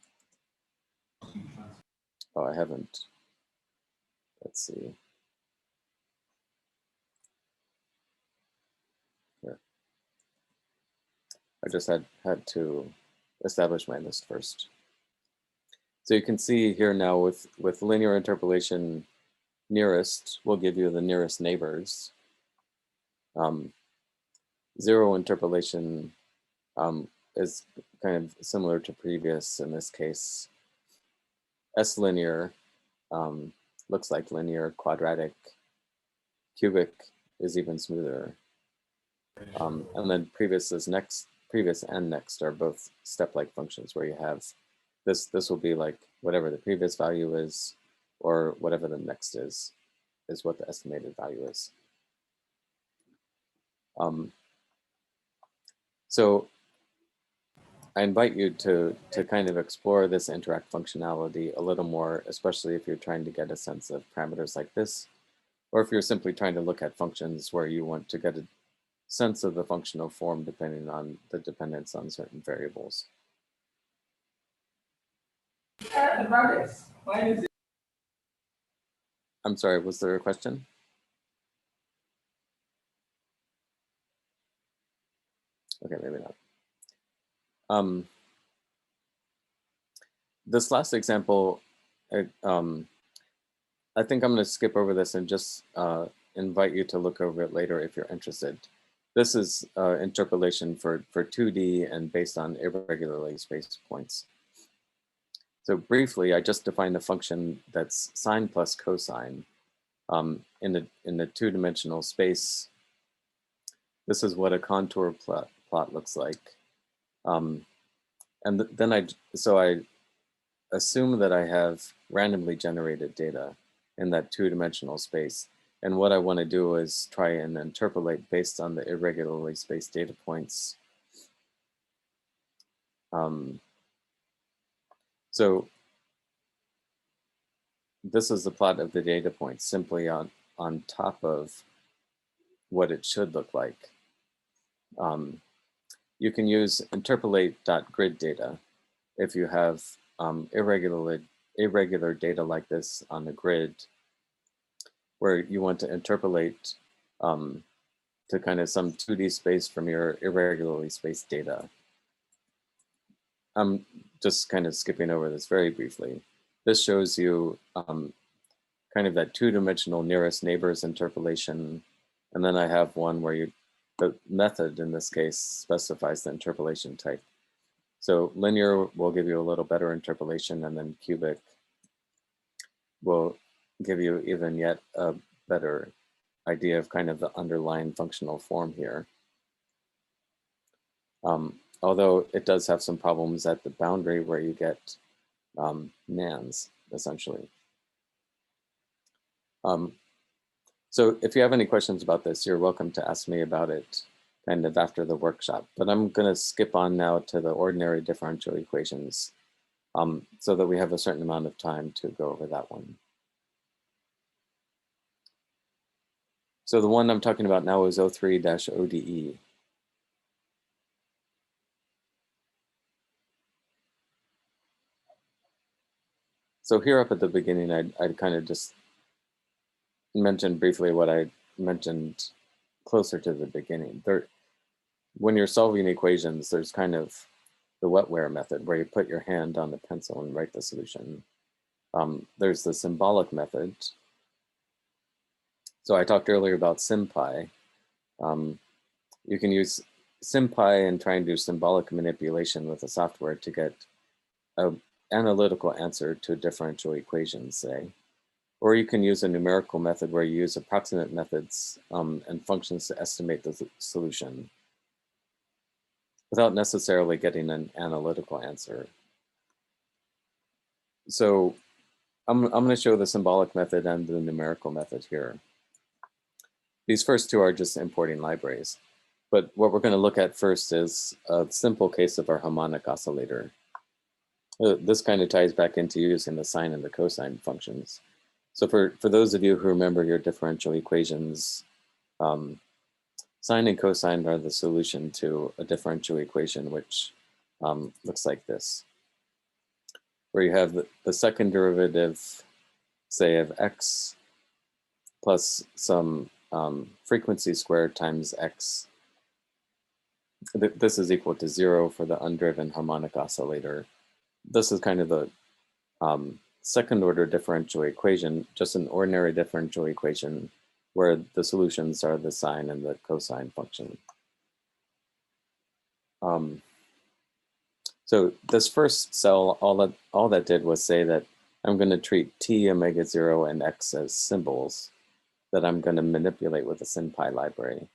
Oh, I haven't. Let's see. Here. I just had to establish my list first. So you can see here now with linear interpolation, nearest will give you the nearest neighbors. Zero interpolation is kind of similar to previous in this case. S linear looks like linear, quadratic, cubic is even smoother. And then previous is next, previous and next are both step-like functions where you have this will be like whatever the previous value is, or whatever the next is what the estimated value is. So I invite you to kind of explore this interact functionality a little more, especially if you're trying to get a sense of parameters like this, or if you're simply trying to look at functions where you want to get a sense of the functional form depending on the dependence on certain variables. I'm sorry, was there a question? Okay, maybe not. This last example, I think I'm going to skip over this and just invite you to look over it later if you're interested. This is interpolation for 2D and based on irregularly spaced points. So briefly, I just defined a function that's sine plus cosine in a two-dimensional space. This is what a contour plot looks like. And then I assume that I have randomly generated data in that two-dimensional space. And what I want to do is try and interpolate based on the irregularly spaced data points. So this is the plot of the data points simply on top of what it should look like. You can use interpolate.grid data if you have irregular data like this on the grid, where you want to interpolate to kind of some 2D space from your irregularly spaced data. I'm just kind of skipping over this very briefly. This shows you kind of that two-dimensional nearest neighbors interpolation. And then I have one where the method in this case specifies the interpolation type. So linear will give you a little better interpolation, and then cubic will give you even yet a better idea of kind of the underlying functional form here. Although it does have some problems at the boundary where you get nans, essentially. So if you have any questions about this, you're welcome to ask me about it kind of after the workshop. But I'm going to skip on now to the ordinary differential equations so that we have a certain amount of time to go over that one. So the one I'm talking about now is O3-ODE. So here up at the beginning, I'd kind of just mention briefly what I mentioned closer to the beginning. When you're solving equations, there's kind of the wetware method where you put your hand on the pencil and write the solution. There's the symbolic method. So I talked earlier about SymPy. You can use SymPy and try and do symbolic manipulation with the software to get an analytical answer to a differential equation, say. Or you can use a numerical method where you use approximate methods and functions to estimate the solution without necessarily getting an analytical answer. So I'm going to show the symbolic method and the numerical method here. These first two are just importing libraries. But what we're going to look at first is a simple case of our harmonic oscillator. This kind of ties back into using the sine and the cosine functions. So for those of you who remember your differential equations, sine and cosine are the solution to a differential equation, which looks like this, where you have the second derivative, say, of x plus some frequency squared times x. This is equal to 0 for the undriven harmonic oscillator. This is kind of the second order differential equation, just an ordinary differential equation where the solutions are the sine and the cosine function. So this first cell, all that did was say that I'm going to treat t, omega 0, and x as symbols that I'm going to manipulate with the SymPy library.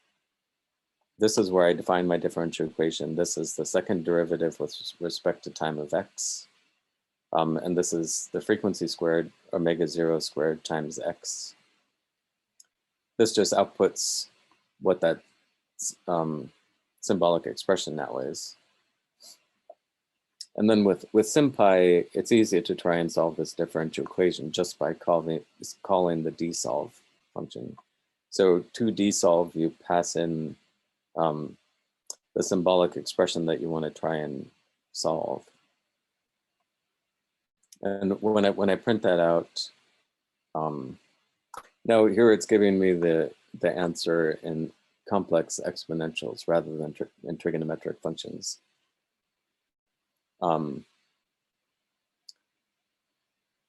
This is where I define my differential equation. This is the second derivative with respect to time of x. And this is the frequency squared, omega 0 squared times x. This just outputs what that symbolic expression now is. And then with SymPy, it's easy to try and solve this differential equation just by calling the dsolve function. So to dsolve, you pass in the symbolic expression that you want to try and solve. And when I print that out, now here it's giving me the answer in complex exponentials rather than in trigonometric functions.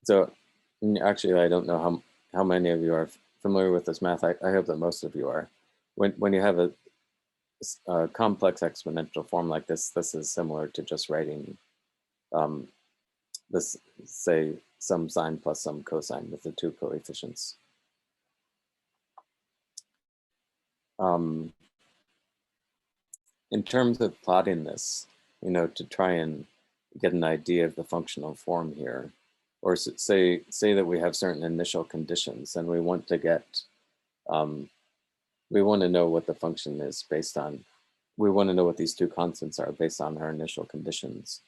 So actually, I don't know how many of you are familiar with this math. I hope that most of you are. When you have a complex exponential form like this is similar to just writing this, say, some sine plus some cosine with the two coefficients. In terms of plotting this, to try and get an idea of the functional form here, or say that we have certain initial conditions and we want to get, we want to know what the function is based on, we want to know what these two constants are based on our initial conditions.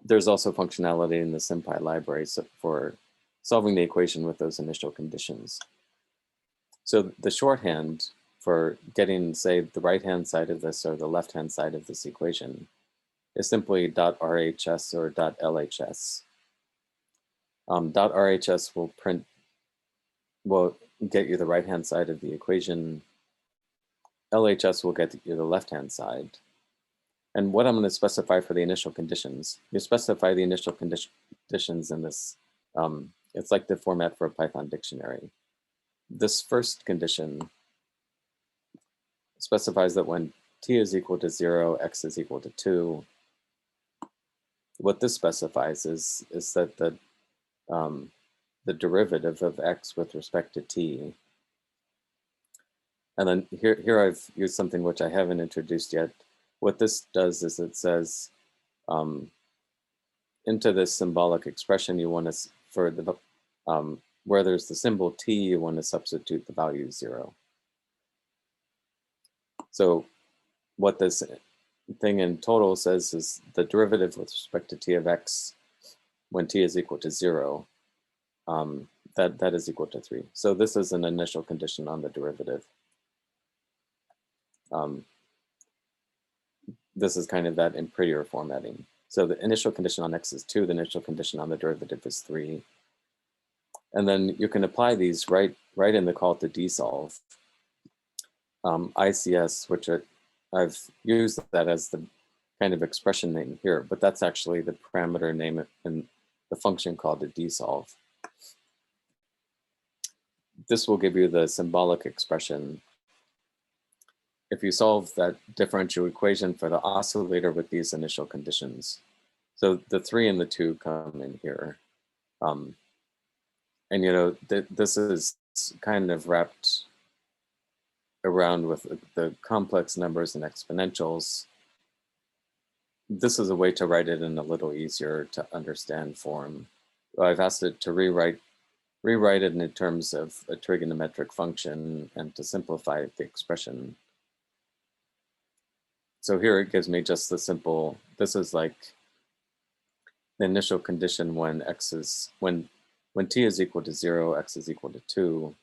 There's also functionality in the SymPy library for solving the equation with those initial conditions. So the shorthand for getting, say, the right-hand side of this or the left-hand side of this equation is simply .RHS or .LHS. .RHS will get you the right-hand side of the equation. LHS will get you the left-hand side. And what I'm going to specify for the initial conditions, you specify the initial conditions in this, it's like the format for a Python dictionary. This first condition specifies that when t is equal to 0, x is equal to 2. What this specifies is that the derivative of x with respect to t, and then here I've used something which I haven't introduced yet. What this does is it says into this symbolic expression you want to, for the where there's the symbol t, you want to substitute the value 0. So what this thing in total says is the derivative with respect to t of x when t is equal to 0, that is equal to 3. So this is an initial condition on the derivative. This is kind of that in prettier formatting. So the initial condition on x is 2, the initial condition on the derivative is 3. And then you can apply these right in the call to desolve. ICS, which I've used that as the kind of expression name here, but that's actually the parameter name in the function called to desolve. This will give you the symbolic expression. If you solve that differential equation for the oscillator with these initial conditions. So the 3 and the 2 come in here. And this is kind of wrapped around with the complex numbers and exponentials. This is a way to write it in a little easier to understand form. I've asked it to rewrite it in terms of a trigonometric function and to simplify the expression. So here it gives me just the simple, this is like the initial condition when t is equal to 0, x is equal to 2,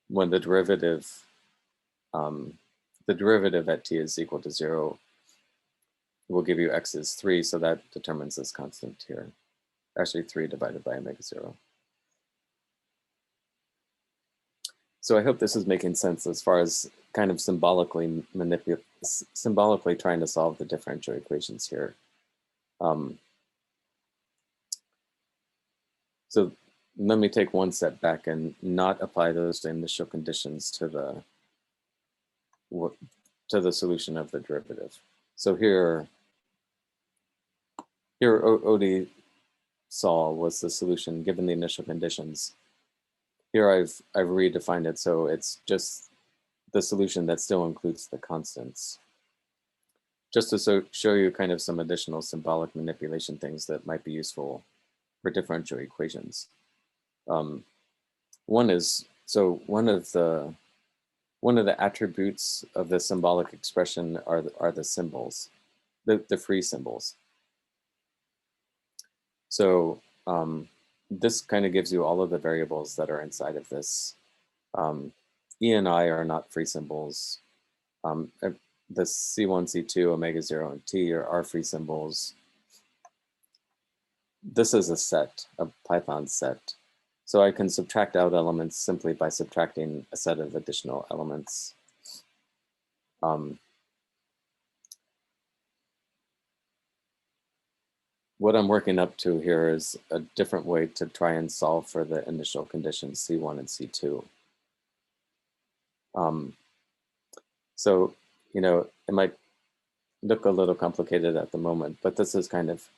when the derivative at t is equal to 0 will give you x is 3, so that determines this constant here. Actually 3 divided by omega 0. So I hope this is making sense as far as kind of symbolically trying to solve the differential equations here. So let me take one step back and not apply those initial conditions to the solution of the derivative. So here OD sol was the solution given the initial conditions. Here I've redefined it so it's just the solution that still includes the constants. Just to show you kind of some additional symbolic manipulation things that might be useful for differential equations. One is, so one of the attributes of the symbolic expression are the symbols, the free symbols. So this kind of gives you all of the variables that are inside of this. E and I are not free symbols. The C1, C2, omega 0, and T are free symbols. This is a set, a Python set. So I can subtract out elements simply by subtracting a set of additional elements. What I'm working up to here is a different way to try and solve for the initial conditions C1 and C2. So, you know, it might look a little complicated at the moment, but this is kind of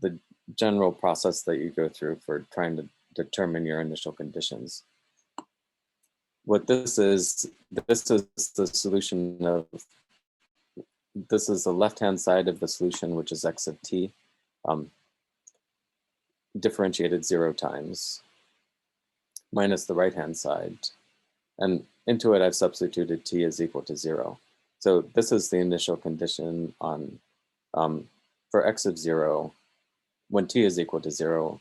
the general process that you go through for trying to determine your initial conditions. What this is the solution of, this is the left-hand side of the solution, which is x of t, differentiated 0 times, minus the right-hand side. And into it, I've substituted t is equal to 0. So this is the initial condition on, for x of 0, when t is equal to 0,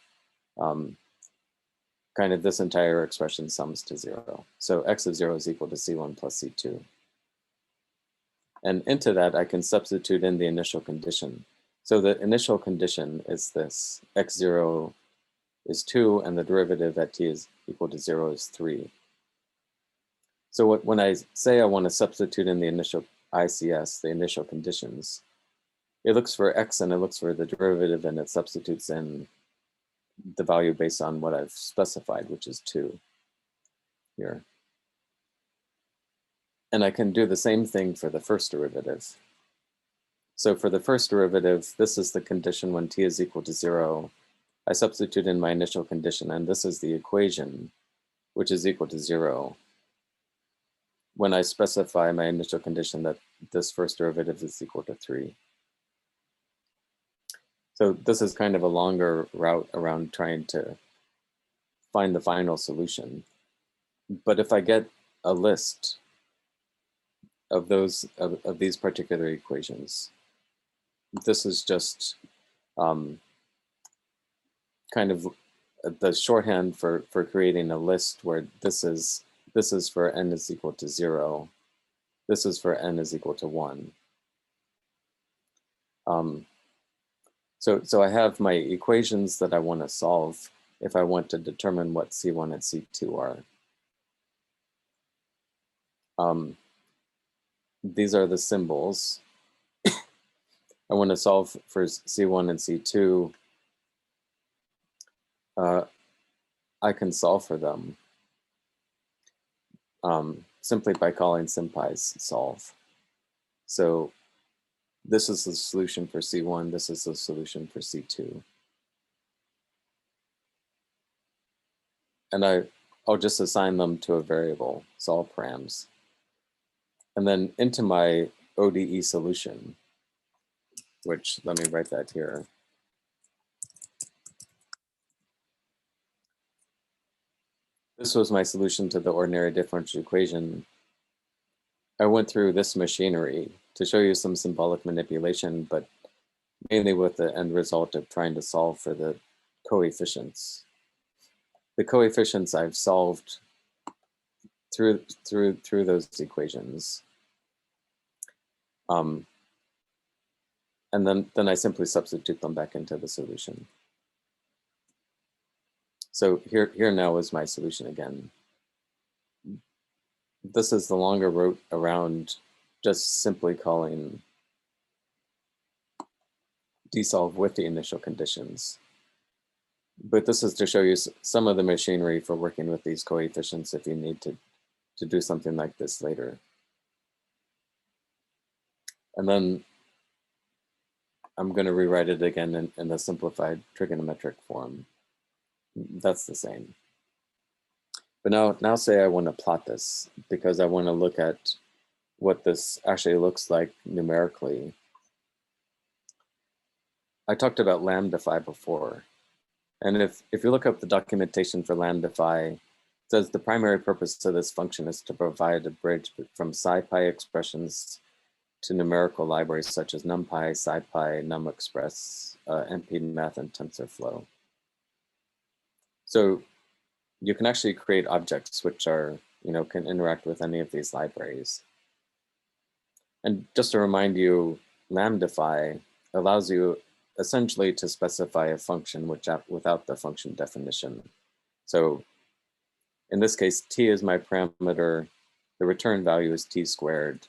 kind of this entire expression sums to 0. So x of 0 is equal to c1 plus c2. And into that, I can substitute in the initial condition. So the initial condition is this: x0 is 2, and the derivative at t is equal to 0 is 3. So when I say I want to substitute in the initial ICS, the initial conditions, it looks for x and it looks for the derivative, and it substitutes in the value based on what I've specified, which is 2 here. And I can do the same thing for the first derivative. So for the first derivative, this is the condition when t is equal to 0. I substitute in my initial condition, and this is the equation, which is equal to 0. When I specify my initial condition that this first derivative is equal to 3. So this is kind of a longer route around trying to find the final solution. But if I get a list of of these particular equations, this is just kind of the shorthand for creating a list where this is for n is equal to 0. This is for n is equal to 1. So I have my equations that I want to solve if I want to determine what C1 and C2 are. These are the symbols. I want to solve for C1 and C2. I can solve for them simply by calling SymPy's solve. So this is the solution for C1, this is the solution for C2. And I'll just assign them to a variable, solve params. And then into my ODE solution, which, let me write that here. This was my solution to the ordinary differential equation. I went through this machinery to show you some symbolic manipulation, but mainly with the end result of trying to solve for the coefficients. The coefficients I've solved through those equations. And then I simply substitute them back into the solution. So here now is my solution again. This is the longer route around just simply calling desolve with the initial conditions. But this is to show you some of the machinery for working with these coefficients if you need to do something like this later. And then I'm going to rewrite it again in a simplified trigonometric form. That's the same. But now say I want to plot this because I want to look at what this actually looks like numerically. I talked about lambda phi before. And if you look up the documentation for lambda phi, it says the primary purpose of this function is to provide a bridge from SciPy expressions to numerical libraries such as NumPy, SciPy, NumExpress, NPMath, and TensorFlow. So you can actually create objects which are, can interact with any of these libraries. And just to remind you, lambdify allows you essentially to specify a function without the function definition. So in this case, t is my parameter. The return value is t squared.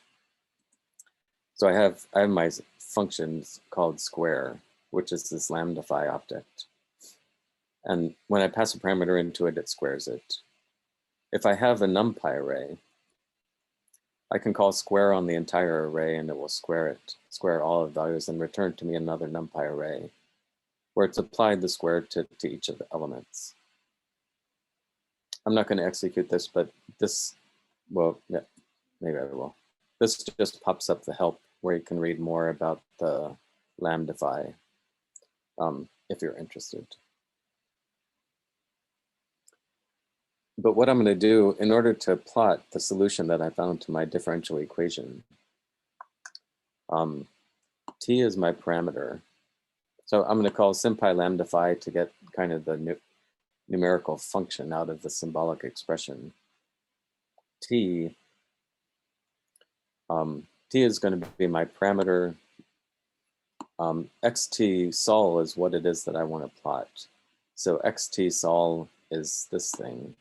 So I have my functions called square, which is this lambdify object. And when I pass a parameter into it, it squares it. If I have a numpy array, I can call square on the entire array and it will square all of the values and return to me another numpy array where it's applied the square to each of the elements. I'm not going to execute this, but this, well, yeah, maybe I will. This just pops up the help where you can read more about the lambdify if you're interested. But what I'm going to do in order to plot the solution that I found to my differential equation, t is my parameter. So I'm going to call sympy lambdify to get kind of the numerical function out of the symbolic expression. T is going to be my parameter. Xt sol is what it is that I want to plot. So xt sol is this thing.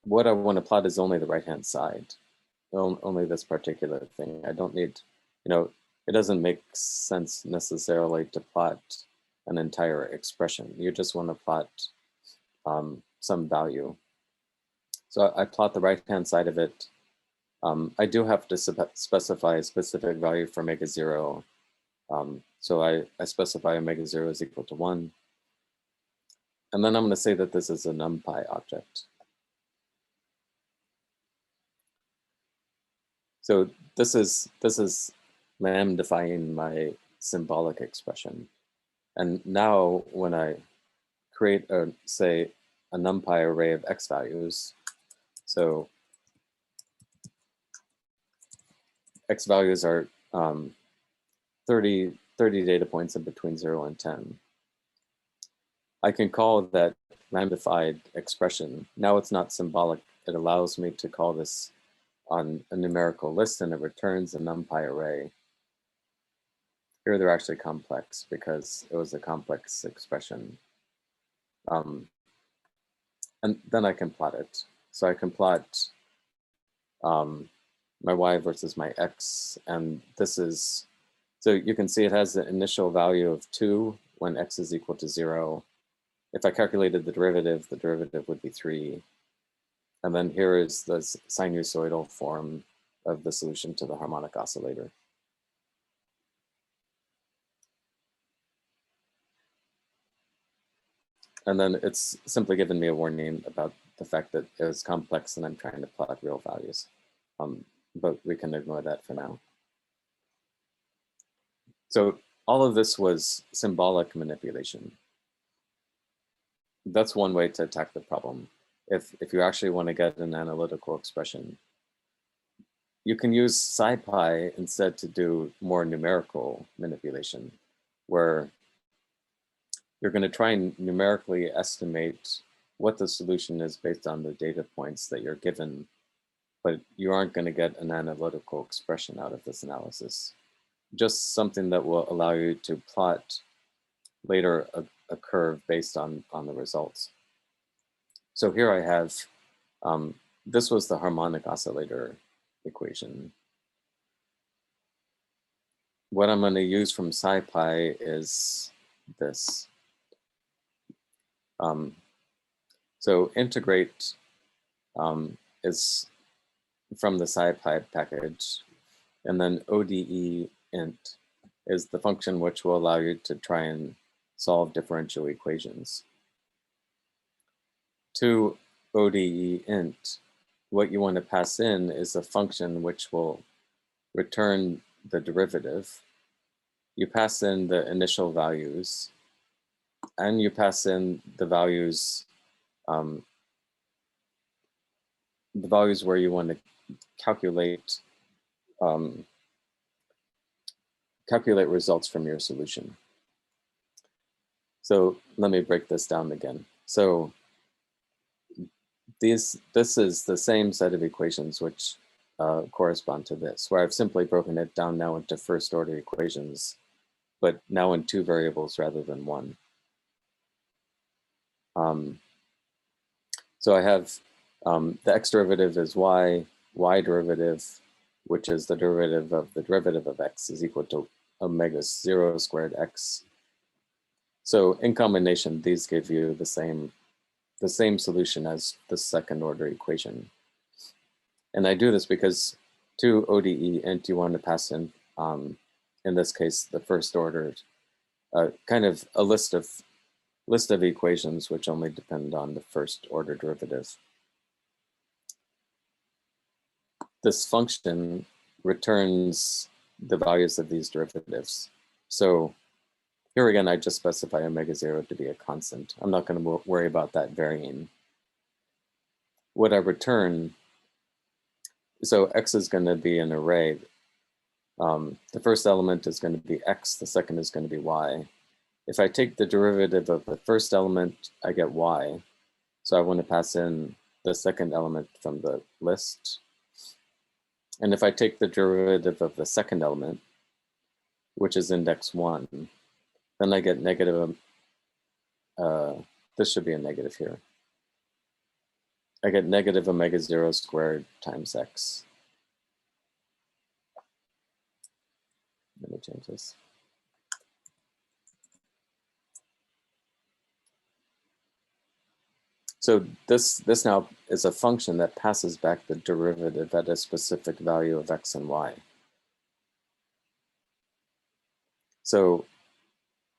What I want to plot is only the right-hand side, only this particular thing. I don't need, it doesn't make sense necessarily to plot an entire expression. You just want to plot some value. So I plot the right-hand side of it. I do have to specify a specific value for omega 0. So I specify omega 0 is equal to 1. And then I'm going to say that this is a numpy object. So this is lambdifying my symbolic expression. And now when I create say a numpy array of x values, so x values are 30 data points in between 0 and 10. I can call that lambdified expression. Now it's not symbolic. It allows me to call this on a numerical list and it returns a numpy array. Here they're actually complex because it was a complex expression. And then I can plot it. So I can plot my y versus my x, and this is, so you can see it has the initial value of 2 when x is equal to 0. If I calculated the derivative would be 3. And then here is the sinusoidal form of the solution to the harmonic oscillator. And then it's simply given me a warning about the fact that it was complex and I'm trying to plot real values. But we can ignore that for now. So all of this was symbolic manipulation. That's one way to attack the problem. If you actually want to get an analytical expression, you can use SciPy instead to do more numerical manipulation, where you're going to try and numerically estimate what the solution is based on the data points that you're given, but you aren't going to get an analytical expression out of this analysis. Just something that will allow you to plot later a curve based on the results. So here I have, this was the harmonic oscillator equation. What I'm going to use from SciPy is this. So integrate is from the SciPy package, and then ODE int is the function which will allow you to try and solve differential equations. To ODE int, what you want to pass in is a function which will return the derivative. You pass in the initial values, and you pass in the values where you want to calculate results from your solution. So let me break this down again. So this is the same set of equations which correspond to this, where I've simply broken it down now into first order equations, but now in two variables rather than one. So I have the x derivative is y derivative, which is the derivative of the derivative of x, is equal to omega 0 squared x. So in combination, these give you the same solution as the second order equation. And I do this because to ODE and you want to pass in this case, the first order, kind of a list of equations which only depend on the first order derivative. This function returns the values of these derivatives. So here again, I just specify omega 0 to be a constant. I'm not going to worry about that varying. What I return, so x is going to be an array. The first element is going to be x, the second is going to be y. If I take the derivative of the first element, I get y. So I want to pass in the second element from the list. And if I take the derivative of the second element, which is index 1, then I get negative, this should be a negative here. I get negative omega 0 squared times x. Let me change this. So this now is a function that passes back the derivative at a specific value of x and y. So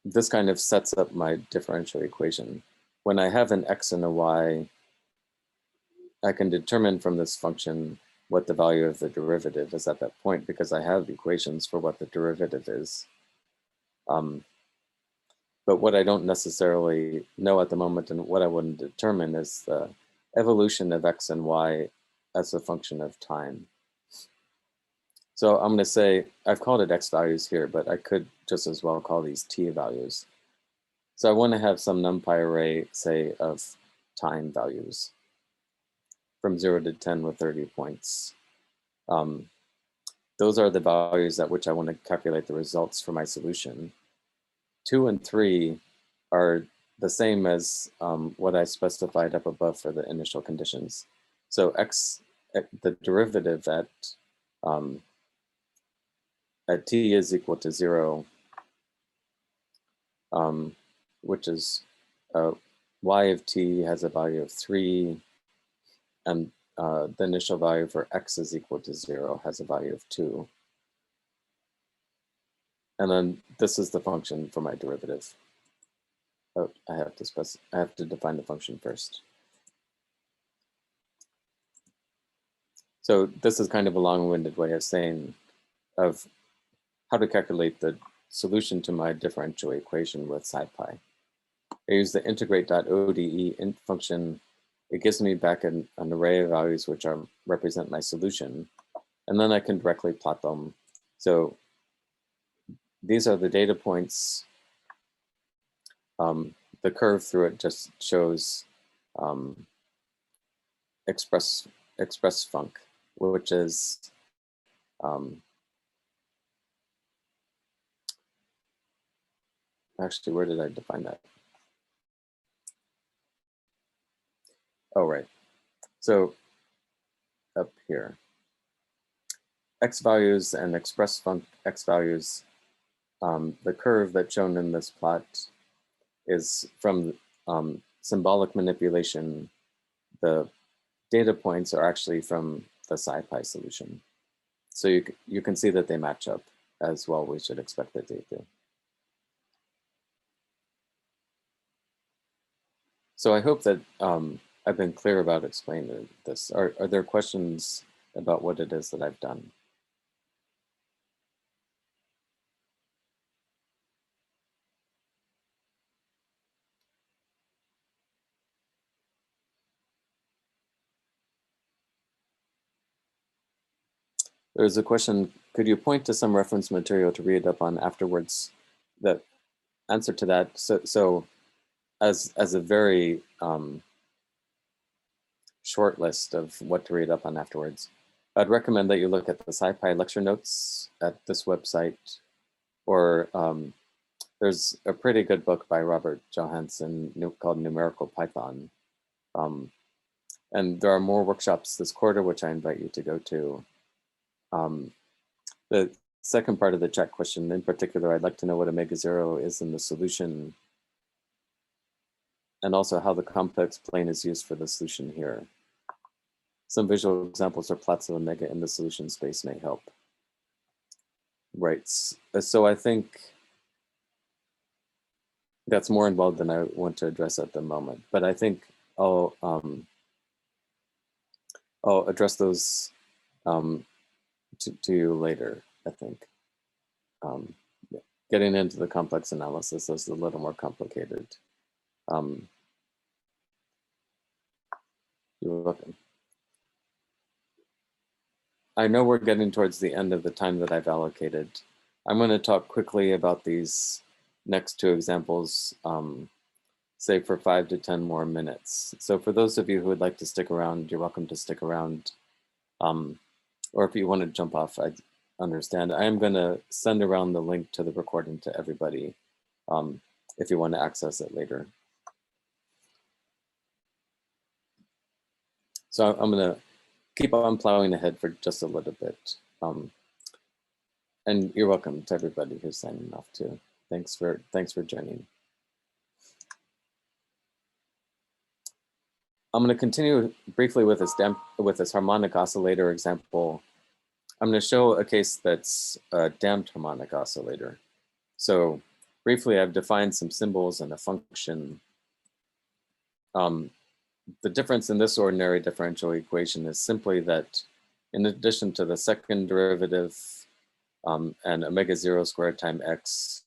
this kind of sets up my differential equation. When I have an x and a y, I can determine from this function what the value of the derivative is at that point because I have equations for what the derivative is. But what I don't necessarily know at the moment and what I wouldn't determine is the evolution of x and y as a function of time. So I'm going to say, I've called it x values here, but I could just as well call these t values. So I want to have some numpy array, say, of time values from 0 to 10 with 30 points. Those are the values at which I want to calculate the results for my solution. 2 and 3 are the same as what I specified up above for the initial conditions. So x, the derivative at t is equal to 0, which is y of t has a value of 3, and the initial value for x is equal to 0 has a value of 2. And then this is the function for my derivative. Oh, I have to define the function first. So this is kind of a long-winded way of saying of how to calculate the solution to my differential equation with SciPy. I use the integrate.ode int function. It gives me back an array of values which represent my solution, and then I can directly plot them. So these are the data points. The curve through it just shows express func, which is actually, where did I define that? Oh, right. So up here, x values and express func x values. The curve that's shown in this plot is from symbolic manipulation. The data points are actually from the SciPy solution. So you can see that they match up as well. We should expect that they do. So I hope that I've been clear about explaining this. Are there questions about what it is that I've done? There's a question, could you point to some reference material to read up on afterwards? The answer to that, so as a very short short list of what to read up on afterwards. I'd recommend that you look at the SciPy lecture notes at this website, or there's a pretty good book by Robert Johansson called Numerical Python. And there are more workshops this quarter, which I invite you to go to. The second part of the chat question, in particular, I'd like to know what omega 0 is in the solution, and also how the complex plane is used for the solution here. Some visual examples or plots of omega in the solution space may help. Right, so I think that's more involved than I want to address at the moment, but I think I'll address those to you later, I think. Getting into the complex analysis is a little more complicated. You're welcome. I know we're getting towards the end of the time that I've allocated. I'm going to talk quickly about these next two examples, say for 5 to 10 more minutes. So for those of you who would like to stick around, you're welcome to stick around. Or if you want to jump off, I understand. I am going to send around the link to the recording to everybody if you want to access it later. So I'm going to keep on plowing ahead for just a little bit. And you're welcome to everybody who's signing off too. Thanks for joining. I'm going to continue briefly with this harmonic oscillator example. I'm going to show a case that's a damped harmonic oscillator. So briefly, I've defined some symbols and a function. The difference in this ordinary differential equation is simply that in addition to the second derivative and omega 0 squared times x,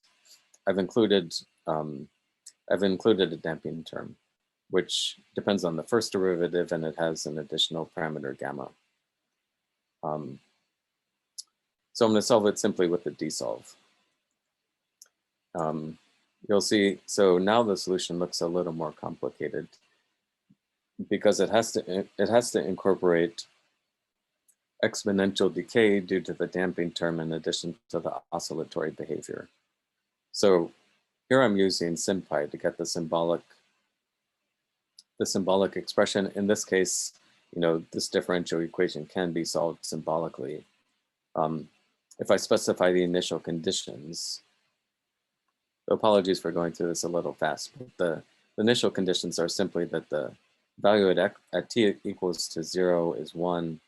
I've included a damping term, which depends on the first derivative, and it has an additional parameter gamma. So I'm going to solve it simply with the desolve. You'll see, so now the solution looks a little more complicated because it has to incorporate exponential decay due to the damping term in addition to the oscillatory behavior. So here I'm using SymPy to get the symbolic expression. In this case, this differential equation can be solved symbolically. If I specify the initial conditions, apologies for going through this a little fast, but the initial conditions are simply that the value at t equals to 0 is 1,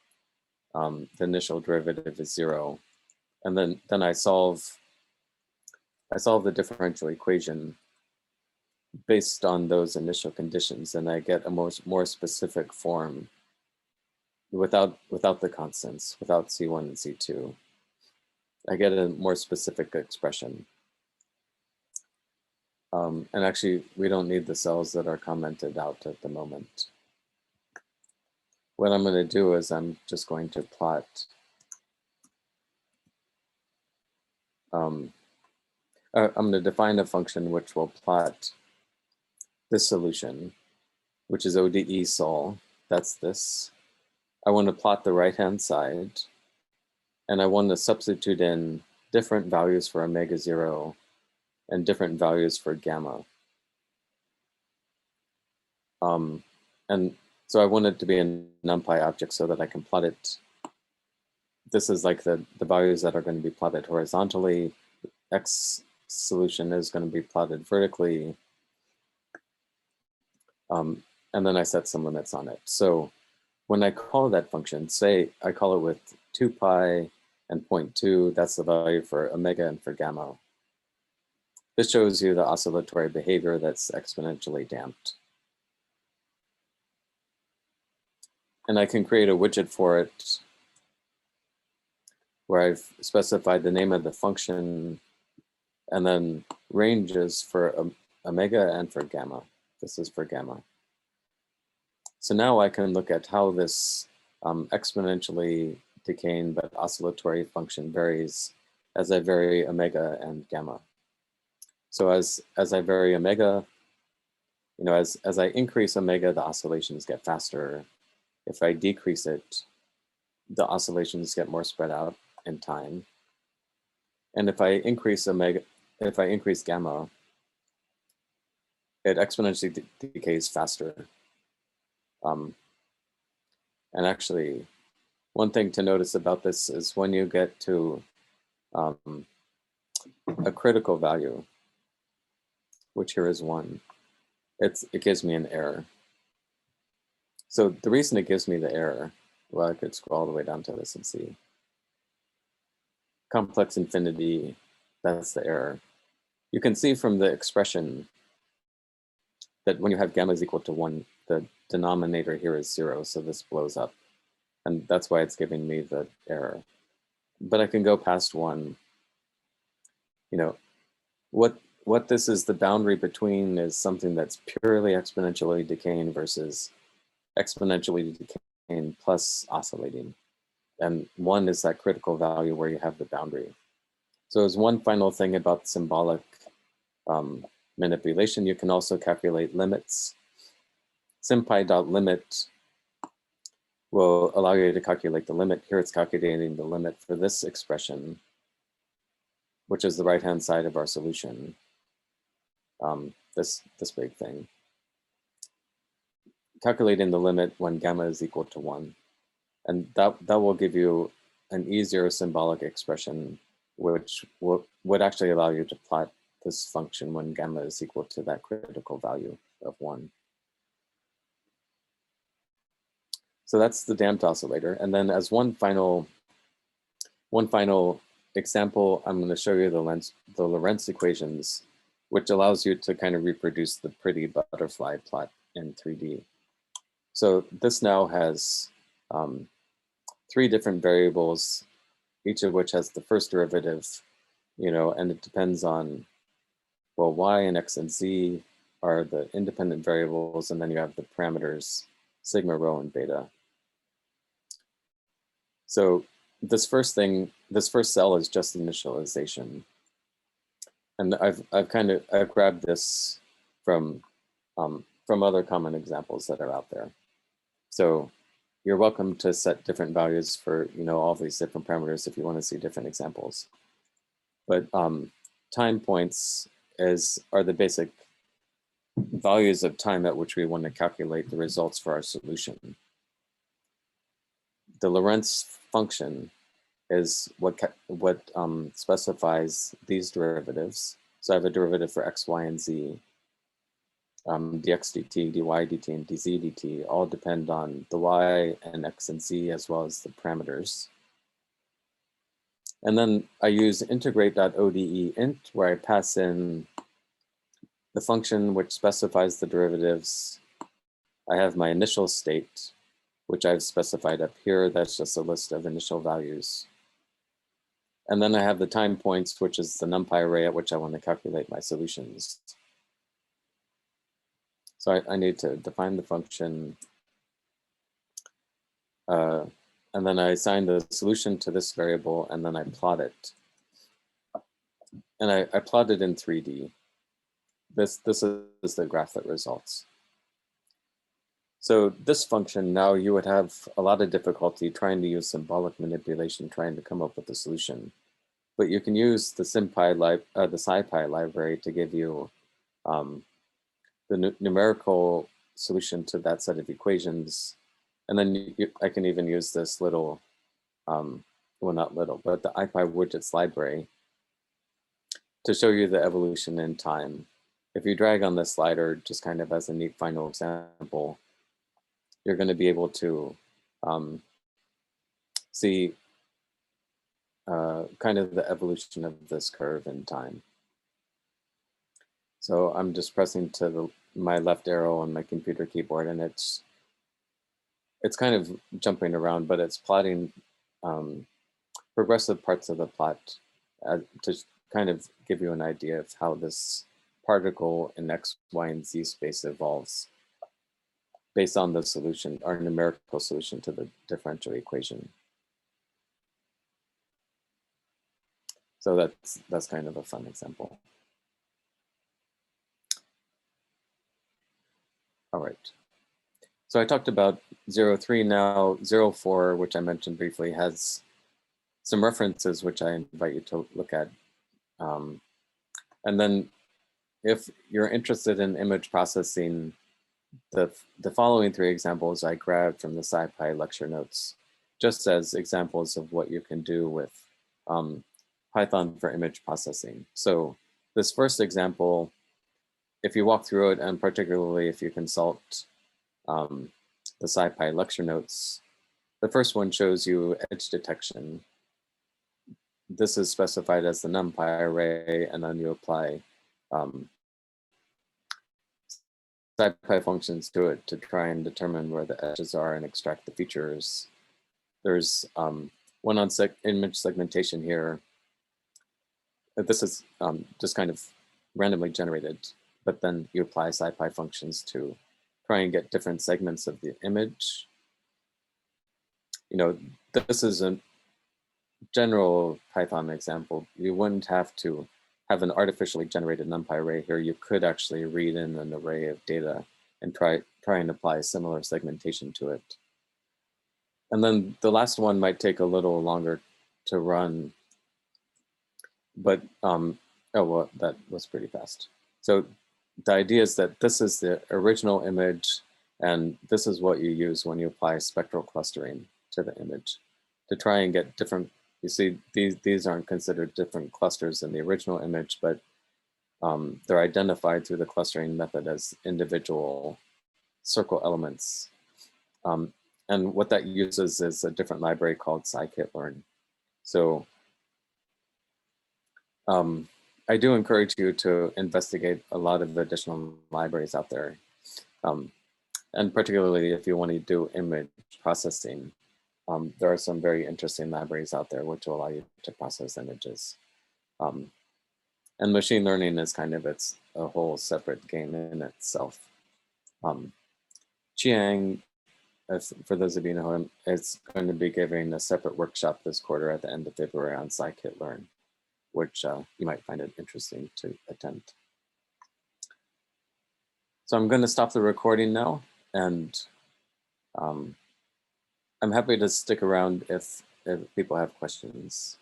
the initial derivative is 0, and then I solve the differential equation based on those initial conditions, and I get a more specific form without the constants, without C1 and C2. I get a more specific expression. And actually, we don't need the cells that are commented out at the moment. What I'm going to do is I'm just going to plot I'm going to define a function which will plot this solution, which is ODE sol. That's this. I want to plot the right-hand side, and I want to substitute in different values for omega 0 and different values for gamma. And so I want it to be a NumPy object so that I can plot it. This is like the values that are going to be plotted horizontally. X solution is going to be plotted vertically. And then I set some limits on it. So when I call that function, say I call it with 2pi and 0.2, that's the value for omega and for gamma. This shows you the oscillatory behavior that's exponentially damped. And I can create a widget for it where I've specified the name of the function and then ranges for omega and for gamma. This is for gamma. So now I can look at how this exponentially decaying but oscillatory function varies as I vary omega and gamma. So as I vary omega, as I increase omega, the oscillations get faster. If I decrease it, the oscillations get more spread out in time. And if I increase gamma, it exponentially decays faster. And actually, one thing to notice about this is when you get to a critical value, which here is 1, it gives me an error. So the reason it gives me the error, well, I could scroll all the way down to this and see. Complex infinity, that's the error. You can see from the expression that when you have gamma is equal to 1, the denominator here is 0, so this blows up. And that's why it's giving me the error. But I can go past 1. You know, what this is the boundary between is something that's purely exponentially decaying versus exponentially decaying plus oscillating. And 1 is that critical value where you have the boundary. So as one final thing about symbolic manipulation, you can also calculate limits. SymPy.limit will allow you to calculate the limit. Here it's calculating the limit for this expression, which is the right-hand side of our solution, this big thing. Calculating the limit when gamma is equal to 1. And that will give you an easier symbolic expression, which would actually allow you to plot this function when gamma is equal to that critical value of 1. So that's the damped oscillator. And then as one final example, I'm going to show you the Lorentz Equations, which allows you to kind of reproduce the pretty butterfly plot in 3D. So this now has 3 different variables, each of which has the first derivative, and it depends on, well, y and x and z are the independent variables, and then you have the parameters sigma, rho, and beta. So this first cell is just initialization. And I've grabbed this from other common examples that are out there. So you're welcome to set different values for all these different parameters if you want to see different examples. But time points are the basic values of time at which we want to calculate the results for our solution. The Lorentz function is what specifies these derivatives. So I have a derivative for x, y, and z. Dx dt, dy dt, and dz dt all depend on the y and x and z as well as the parameters. And then I use integrate.ode int, where I pass in the function which specifies the derivatives. I have my initial state, which I've specified up here. That's just a list of initial values. And then I have the time points, which is the NumPy array at which I want to calculate my solutions. So I need to define the function, and then I assign the solution to this variable, and then I plot it. And I plot it in 3D. This is the graph that results. So this function, now you would have a lot of difficulty trying to use symbolic manipulation, trying to come up with a solution. But you can use the SciPy library to give you the numerical solution to that set of equations. And then I can even use this little, well, not little, but the Ipi Widgets library to show you the evolution in time. If you drag on this slider, just kind of as a neat final example, you're going to be able to see kind of the evolution of this curve in time. So I'm just pressing to my left arrow on my computer keyboard, and it's kind of jumping around, but it's plotting progressive parts of the plot to kind of give you an idea of how this particle in X, Y, and Z space evolves based on the solution, our numerical solution to the differential equation. So that's kind of a fun example. All right. So I talked about 03 now, 04, which I mentioned briefly, has some references which I invite you to look at. And then if you're interested in image processing, the following 3 examples I grabbed from the SciPy lecture notes, just as examples of what you can do with Python for image processing. So this first example, if you walk through it, and particularly if you consult the SciPy lecture notes, the first one shows you edge detection. This is specified as the NumPy array, and then you apply SciPy functions to it to try and determine where the edges are and extract the features. There's one on image segmentation here. This is just kind of randomly generated, but then you apply SciPy functions to try and get different segments of the image. You know, this is a general Python example. You wouldn't have to have an artificially generated NumPy array here. You could actually read in an array of data and try and apply similar segmentation to it. And then the last one might take a little longer to run, but oh, well, that was pretty fast. So the idea is that this is the original image, and this is what you use when you apply spectral clustering to the image to try and get different. You see, these aren't considered different clusters in the original image, but they're identified through the clustering method as individual circle elements. And what that uses is a different library called scikit-learn. So I do encourage you to investigate a lot of additional libraries out there. And particularly if you want to do image processing, there are some very interesting libraries out there which will allow you to process images. And machine learning is kind of a whole separate game in itself. Chiang, for those of you who know him, is going to be giving a separate workshop this quarter at the end of February on scikit-learn, which you might find it interesting to attend. So I'm going to stop the recording now, and I'm happy to stick around if people have questions.